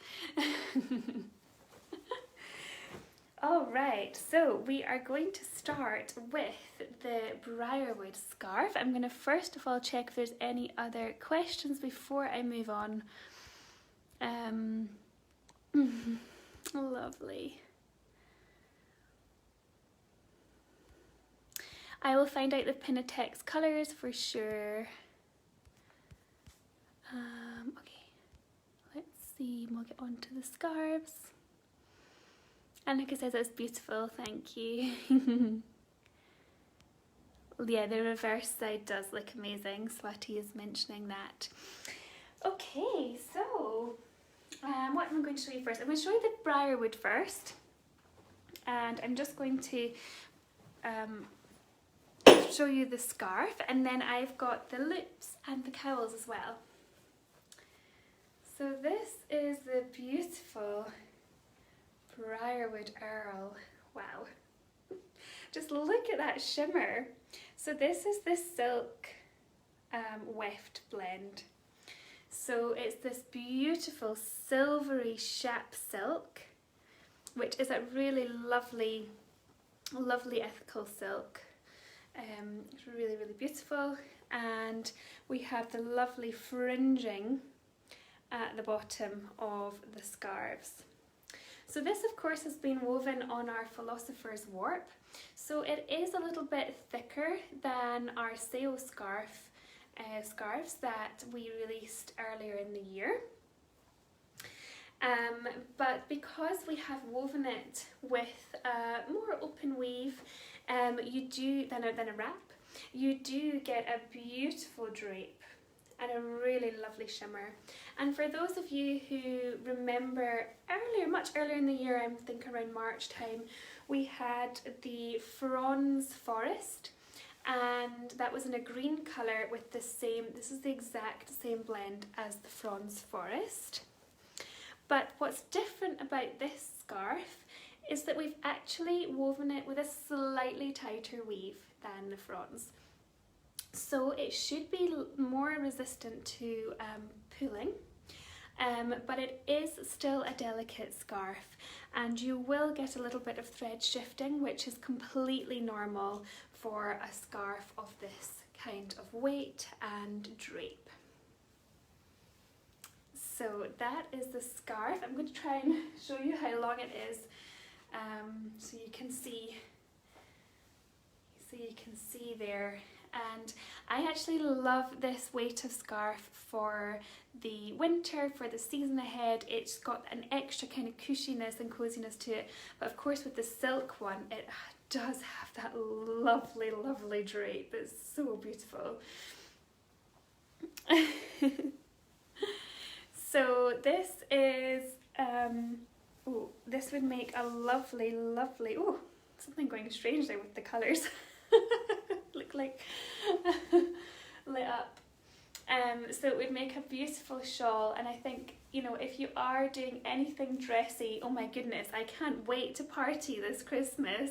Alright, so we are going to start with the briarwood scarf. I'm going to first of all check if there's any other questions before I move on. Lovely. I will find out the Pinatex colours for sure. Okay, let's see, we'll get on to the scarves. Annika says it's beautiful, thank you. Yeah, the reverse side does look amazing. Swati is mentioning that. Okay, so what am I going to show you first? I'm going to show you the briarwood first, and I'm just going to show you the scarf, and then I've got the loops and the cowls as well. So this is the beautiful briarwood Earl. Wow, just look at that shimmer. So this is the silk weft blend. So it's this beautiful silvery shap silk, which is a really lovely ethical silk. It's really beautiful, and we have the lovely fringing at the bottom of the scarves. So this of course has been woven on our Philosopher's warp, so it is a little bit thicker than our sale scarves that we released earlier in the year. But because we have woven it with more open weave you do than a wrap, you do get a beautiful drape and a really lovely shimmer. And for those of you who remember much earlier in the year, I think around March time, we had the Fronds forest, and that was in a green colour with this is the exact same blend as the Fronds forest. But what's different about this scarf is that we've actually woven it with a slightly tighter weave than the Fronds. So it should be more resistant to pulling, but it is still a delicate scarf, and you will get a little bit of thread shifting, which is completely normal for a scarf of this kind of weight and drape. So that is the scarf. I'm going to try and show you how long it is, so you can see there. And I actually love this weight of scarf for the winter, for the season ahead. It's got an extra kind of cushiness and coziness to it, but of course with the silk one it does have that lovely, lovely drape. It's so beautiful. So this is, this would make a lovely, lovely, something going strange there with the colours. Look like lit up. So it would make a beautiful shawl, and I think, you know, if you are doing anything dressy, oh my goodness, I can't wait to party this Christmas.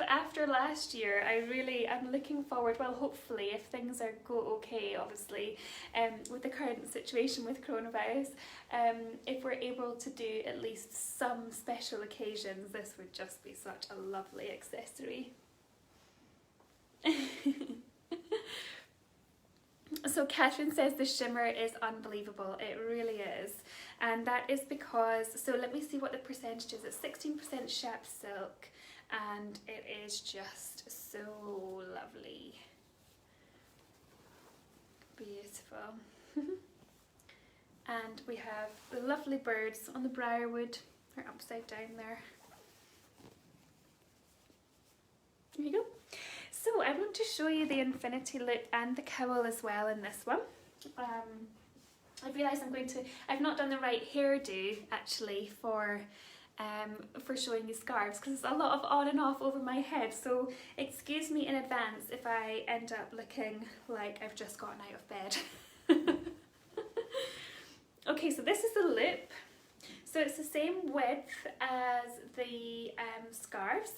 After last year, I'm looking forward, well, hopefully, if things go okay, obviously, with the current situation with coronavirus, if we're able to do at least some special occasions, this would just be such a lovely accessory. So Catherine says the shimmer is unbelievable. It really is, and that is because, so let me see what the percentage is. It's 16% Shep silk, and it is just so lovely. Beautiful. And we have the lovely birds on the briarwood. They're upside down there. There you go. So I want to show you the infinity loop and the cowl as well in this one. I realise I've not done the right hairdo actually for showing you scarves, because it's a lot of on and off over my head, so excuse me in advance if I end up looking like I've just gotten out of bed. Okay, so this is the loop. So it's the same width as the scarves,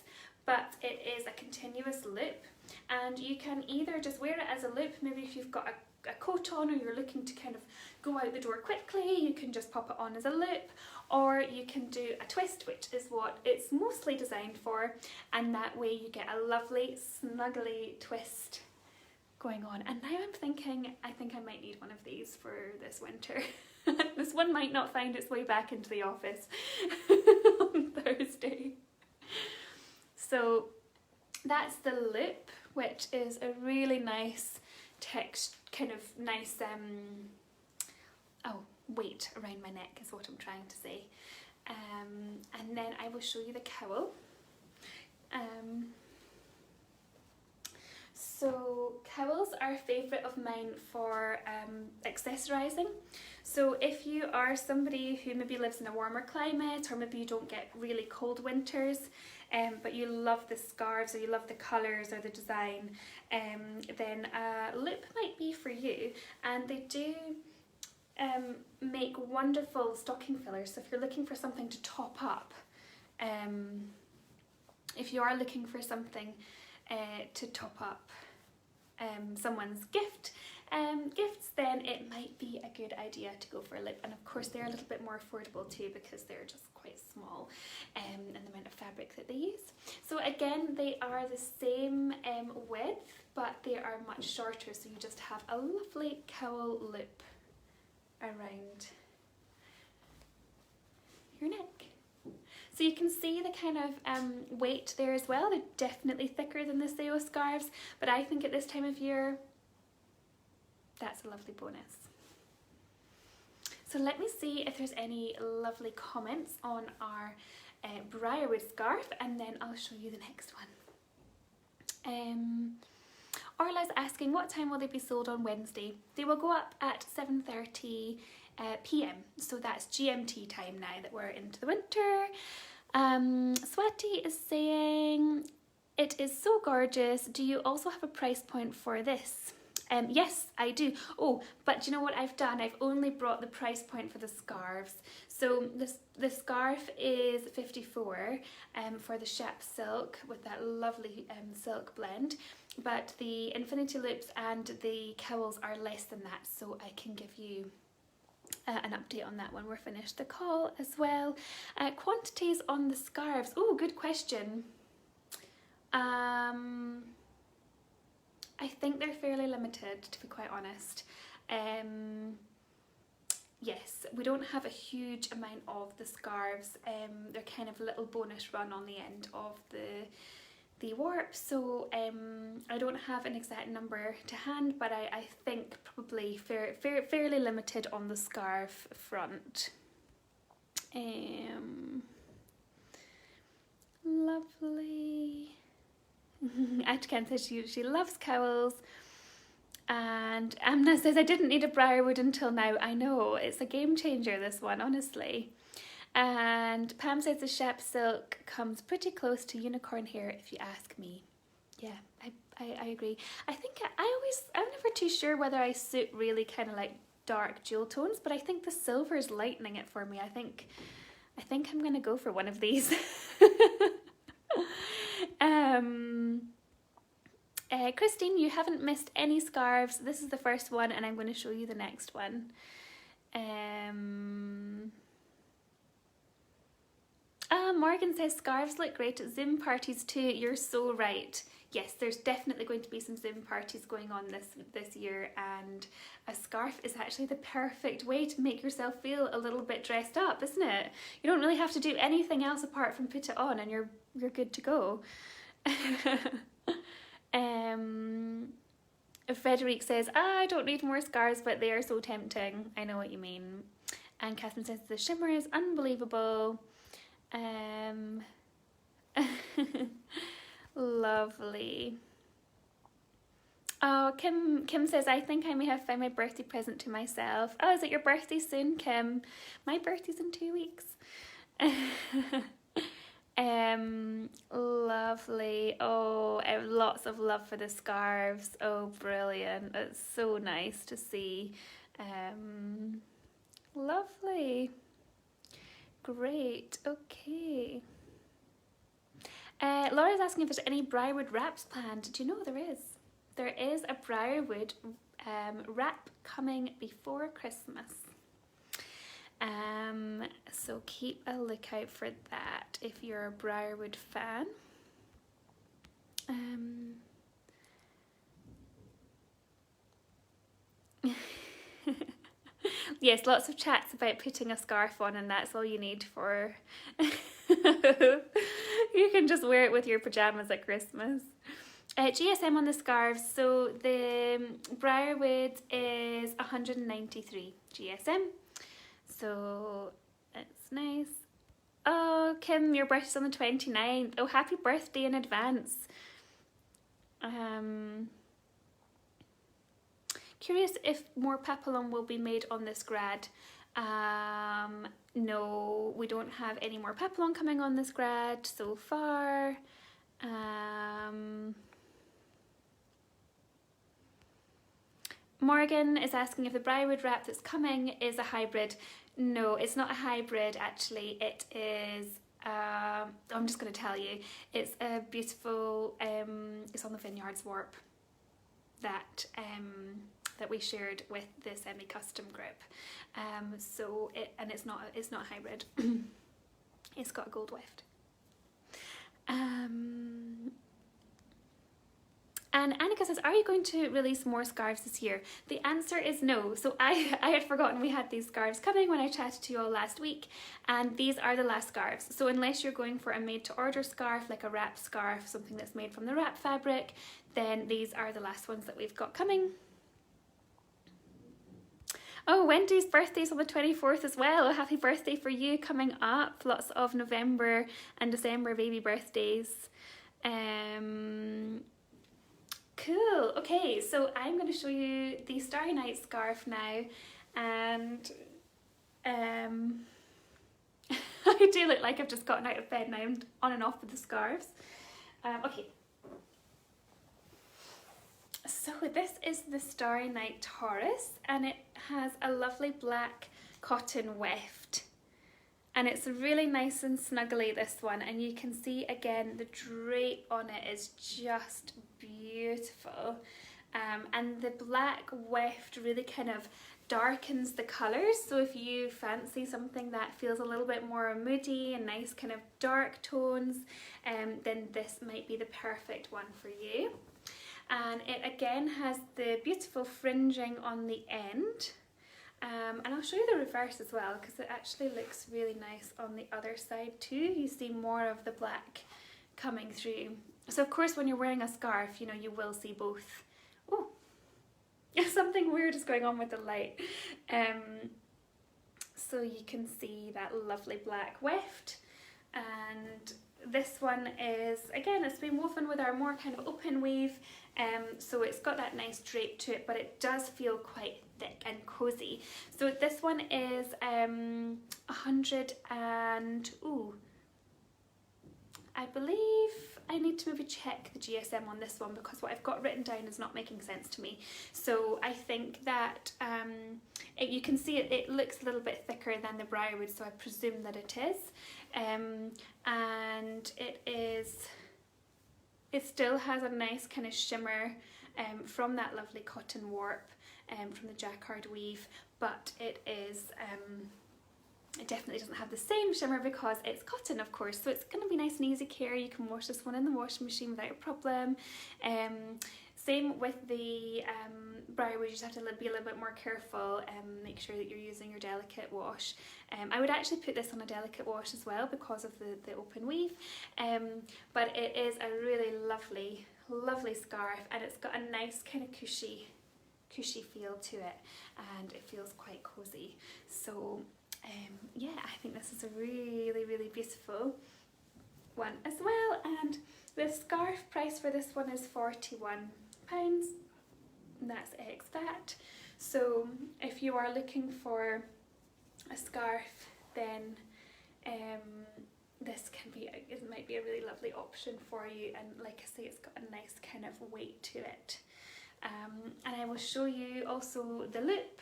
but it is a continuous loop, and you can either just wear it as a loop, maybe if you've got a coat on or you're looking to kind of go out the door quickly, you can just pop it on as a loop, or you can do a twist, which is what it's mostly designed for, and that way you get a lovely snuggly twist going on. And now I'm thinking, I think I might need one of these for this winter. This one might not find its way back into the office on Thursday. So that's the loop, which is a really nice weight around my neck is what I'm trying to say. And then I will show you the cowl. So cowls are a favourite of mine for accessorising. So if you are somebody who maybe lives in a warmer climate, or maybe you don't get really cold winters, but you love the scarves, or you love the colours or the design, then a loop might be for you. And they do make wonderful stocking fillers. So if you're looking for something to top up, if you are looking for something to top up someone's gifts, then it might be a good idea to go for a loop. And of course they're a little bit more affordable too, because they're just quite small in the amount of fabric that they use. So again, they are the same width, but they are much shorter, so you just have a lovely cowl loop around your neck. So you can see the kind of weight there as well. They're definitely thicker than the Sale scarves, but I think at this time of year, that's a lovely bonus. So let me see if there's any lovely comments on our briarwood scarf, and then I'll show you the next one. Orla's asking, what time will they be sold on Wednesday? They will go up at 7:30 p.m. So that's GMT time now that we're into the winter. Swati is saying, it is so gorgeous. Do you also have a price point for this? Yes, I do. Oh, but do you know what I've done? I've only brought the price point for the scarves. So the scarf is 54 for the Shep silk with that lovely silk blend. But the infinity loops and the cowls are less than that, so I can give you an update on that when we're finished the call as well. Quantities on the scarves. Oh, good question. I think they're fairly limited, to be quite honest. Yes, we don't have a huge amount of the scarves. They're kind of a little bonus run on the end of the warp, so I don't have an exact number to hand, but I think probably fairly limited on the scarf front. Lovely. Atkin says she loves cowls, and Amna says I didn't need a briarwood until now. I know, it's a game changer, this one, honestly. And Pam says the Shep silk comes pretty close to unicorn hair if you ask me. Yeah, I agree. I think I'm never too sure whether I suit really kind of like dark jewel tones, but I think the silver is lightening it for me. I think I'm gonna go for one of these. Christine, you haven't missed any scarves. This is the first one, and I'm going to show you the next one. Morgan says scarves look great at Zoom parties too. You're so right. Yes, there's definitely going to be some Zoom parties going on this year, and a scarf is actually the perfect way to make yourself feel a little bit dressed up, isn't it? You don't really have to do anything else apart from put it on, and you're good to go. Frederic says, I don't need more scarves, but they are so tempting. I know what you mean. And Catherine says the shimmer is unbelievable. Lovely. Oh, Kim says, I think I may have found my birthday present to myself. Oh, is it your birthday soon, Kim? My birthday's in 2 weeks. Lovely. Oh, lots of love for the scarves. Oh, brilliant. It's so nice to see. Lovely. Great. Okay. Laura's asking if there's any briarwood wraps planned. Do you know there is? There is a briarwood wrap coming before Christmas. So keep a lookout for that if you're a briarwood fan. Yes, lots of chats about putting a scarf on, and that's all you need for... You can just wear it with your pyjamas at Christmas. GSM on the scarves, so the briarwood is 193 GSM. So it's nice. Oh, Kim, your birthday's on the 29th. Oh, happy birthday in advance. Curious if more papillon will be made on this grad. No, we don't have any more papillon coming on this grad so far. Morgan is asking if the briarwood wrap that's coming is a hybrid. No, it's not a hybrid actually. It is, I'm just going to tell you, it's a beautiful, it's on the Vineyards warp that we shared with the semi-custom group. So it's not hybrid. It's got a gold weft. And Annika says, are you going to release more scarves this year? The answer is no. So I had forgotten we had these scarves coming when I chatted to you all last week, and these are the last scarves. So unless you're going for a made to order scarf, like a wrap scarf, something that's made from the wrap fabric, then these are the last ones that we've got coming. Oh, Wendy's birthday's on the 24th as well. Happy birthday for you coming up. Lots of November and December baby birthdays. Cool. Okay, so I'm going to show you the Starry Night scarf now, and I do look like I've just gotten out of bed now. I'm on and off with the scarves. Okay. So this is the Starry Night Taurus, and it has a lovely black cotton weft. And it's really nice and snuggly, this one, and you can see again the drape on it is just beautiful. And the black weft really kind of darkens the colours, so if you fancy something that feels a little bit more moody and nice kind of dark tones, then this might be the perfect one for you. And it again has the beautiful fringing on the end. And I'll show you the reverse as well, because it actually looks really nice on the other side too. You see more of the black coming through. So of course when you're wearing a scarf, you know, you will see both. Oh, something weird is going on with the light. So you can see that lovely black weft, and this one is, again, it's been woven with our more kind of open weave, so it's got that nice drape to it, but it does feel quite thick and cozy. So this one is 100 and, ooh, I believe I need to maybe check the GSM on this one, because what I've got written down is not making sense to me. So I think that you can see it looks a little bit thicker than the briarwood, so I presume that it is. And it still has a nice kind of shimmer from that lovely cotton warp, from the jacquard weave, but it is it definitely doesn't have the same shimmer because it's cotton, of course, so it's going to be nice and easy care. You can wash this one in the washing machine without a problem. Same with the briarwood, you just have to be a little bit more careful, make sure that you're using your delicate wash. I would actually put this on a delicate wash as well because of the open weave, but it is a really lovely scarf, and it's got a nice kind of cushy feel to it, and it feels quite cozy. So yeah, I think this is a really beautiful one as well, and the scarf price for this one is £41, and that's ex VAT. So if you are looking for a scarf, then this might be a really lovely option for you, and like I say, it's got a nice kind of weight to it. And I will show you also the loop.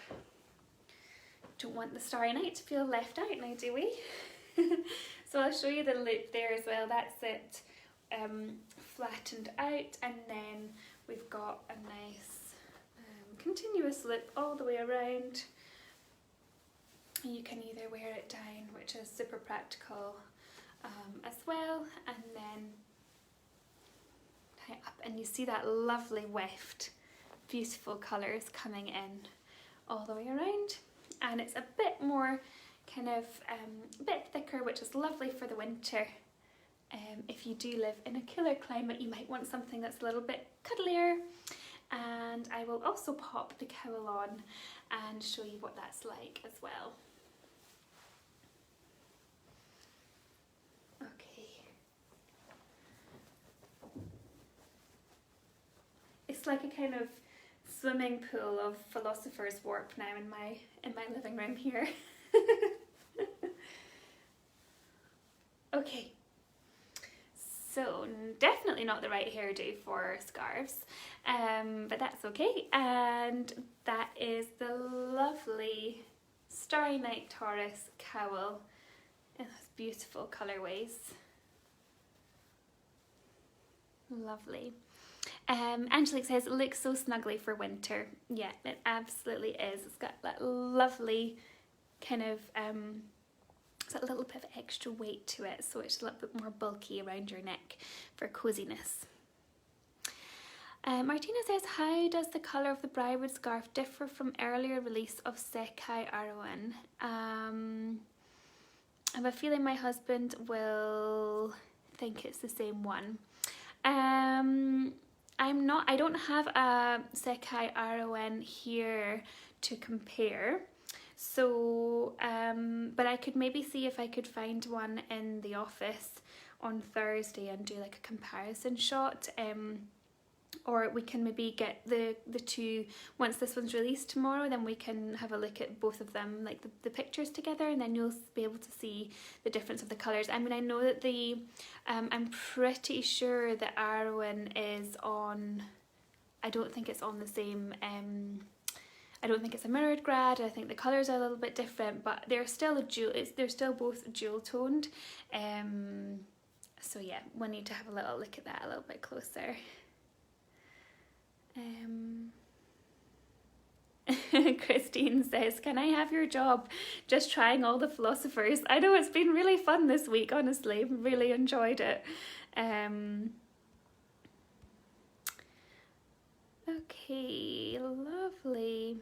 Don't want the Starry Night to feel left out now, do we? So I'll show you the loop there as well. That's it flattened out, and then we've got a nice continuous loop all the way around. You can either wear it down, which is super practical as well, and then tie it up, and you see that lovely weft, beautiful colours coming in all the way around. And it's a bit more kind of a bit thicker, which is lovely for the winter. If you do live in a cooler climate, you might want something that's a little bit cuddlier. And I will also pop the cowl on and show you what that's like as well. Okay. It's like a kind of swimming pool of Philosopher's warp now in my living room here. Okay, so definitely not the right hairdo for scarves, but that's okay. And that is the lovely Starry Night Taurus cowl in those beautiful colourways. Lovely. Angelique says it looks so snuggly for winter. Yeah, it absolutely is. It's got that lovely kind of it's a little bit of extra weight to it, so it's a little bit more bulky around your neck for coziness. Martina says, how does the colour of the Briarwood scarf differ from earlier release of Sekai Arwen? I have a feeling my husband will think it's the same one. I don't have a Sekai Arwen here to compare. So, but I could maybe see if I could find one in the office on Thursday and do like a comparison shot. Or we can maybe get the two, once this one's released tomorrow, then we can have a look at both of them, like the pictures together, and then you'll be able to see the difference of the colours. I mean, I know that I'm pretty sure that Arwen is on, I don't think it's on the same, I don't think it's a mirrored grad. I think the colours are a little bit different, but they're still they're still both jewel toned. So yeah, we'll need to have a little look at that a little bit closer. Christine says, can I have your job? Just trying all the philosophers. I know it's been really fun this week, honestly. Really enjoyed it. Okay, lovely.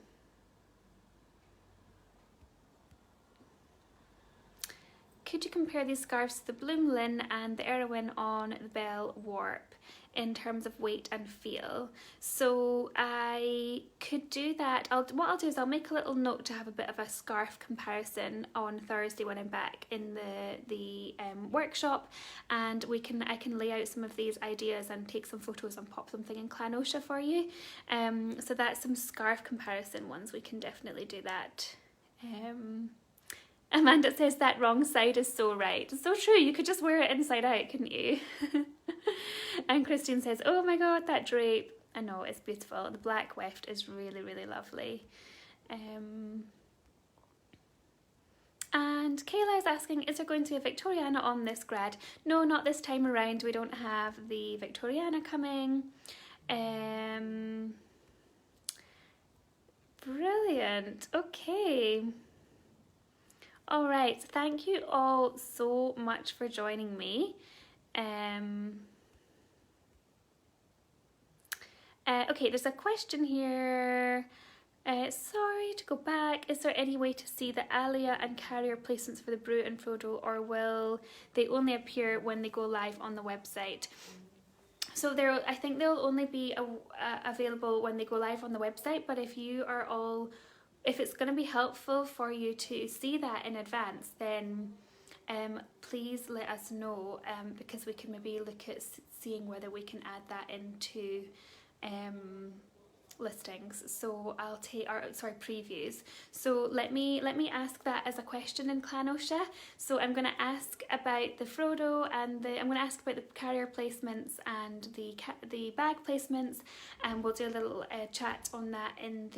Could you compare these scarves to the Bloom Lin and the Erwin on the Bell Warp in terms of weight and feel? So I could do that. What I'll do is I'll make a little note to have a bit of a scarf comparison on Thursday when I'm back in the workshop, and I can lay out some of these ideas and take some photos and pop something in Clan Oscha for you. So that's some scarf comparison ones. We can definitely do that. Amanda says that wrong side is so right. So true, you could just wear it inside out, couldn't you? And Christine says, oh my god, that drape. I know, it's beautiful. The black weft is really, really lovely. And Kayla is asking, is there going to be a Victoriana on this grad? No, not this time around. We don't have the Victoriana coming. Brilliant. Okay. All right, thank you all so much for joining me. Okay, there's a question here. Sorry to go back. Is there any way to see the Alia and carrier placements for the Brew and Frodo, or will they only appear when they go live on the website? So I think they'll only be available when they go live on the website, but if it's going to be helpful for you to see that in advance, then please let us know, because we can maybe look at seeing whether we can add that into listings. So I'll take, previews. So let me ask that as a question in Clan Oscha. So I'm going to ask about the Frodo and I'm going to ask about the carrier placements and the bag placements, and we'll do a little chat on that in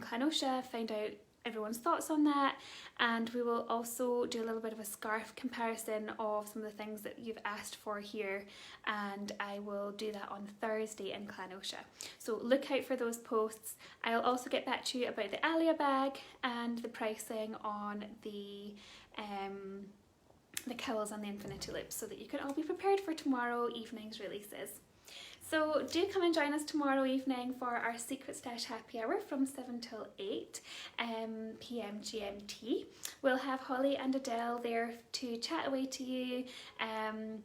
Clan Oscha, find out everyone's thoughts on that, and we will also do a little bit of a scarf comparison of some of the things that you've asked for here, and I will do that on Thursday in Clan Oscha. So look out for those posts. I'll also get back to you about the Alia bag and the pricing on the cowls and the infinity loops, so that you can all be prepared for tomorrow evening's releases. So do come and join us tomorrow evening for our Secret Stash happy hour from 7 till 8 PM GMT. We'll have Holly and Adele there to chat away to you, and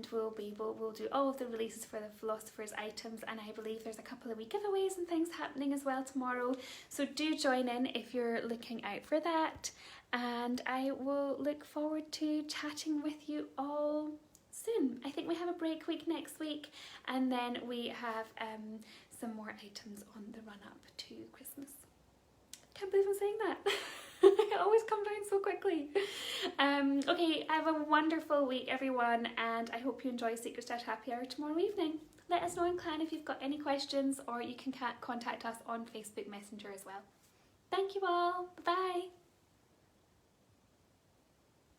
we'll do all of the releases for the Philosopher's items, and I believe there's a couple of wee giveaways and things happening as well tomorrow. So do join in if you're looking out for that, and I will look forward to chatting with you all soon. I think we have a break week next week, and then we have some more items on the run up to Christmas. Can't believe I'm saying that. I always come down so quickly. Okay, have a wonderful week everyone, and I hope you enjoy Secret Stash happy hour tomorrow evening. Let us know in Clan if you've got any questions, or you can contact us on Facebook Messenger as well. Thank you all. Bye bye.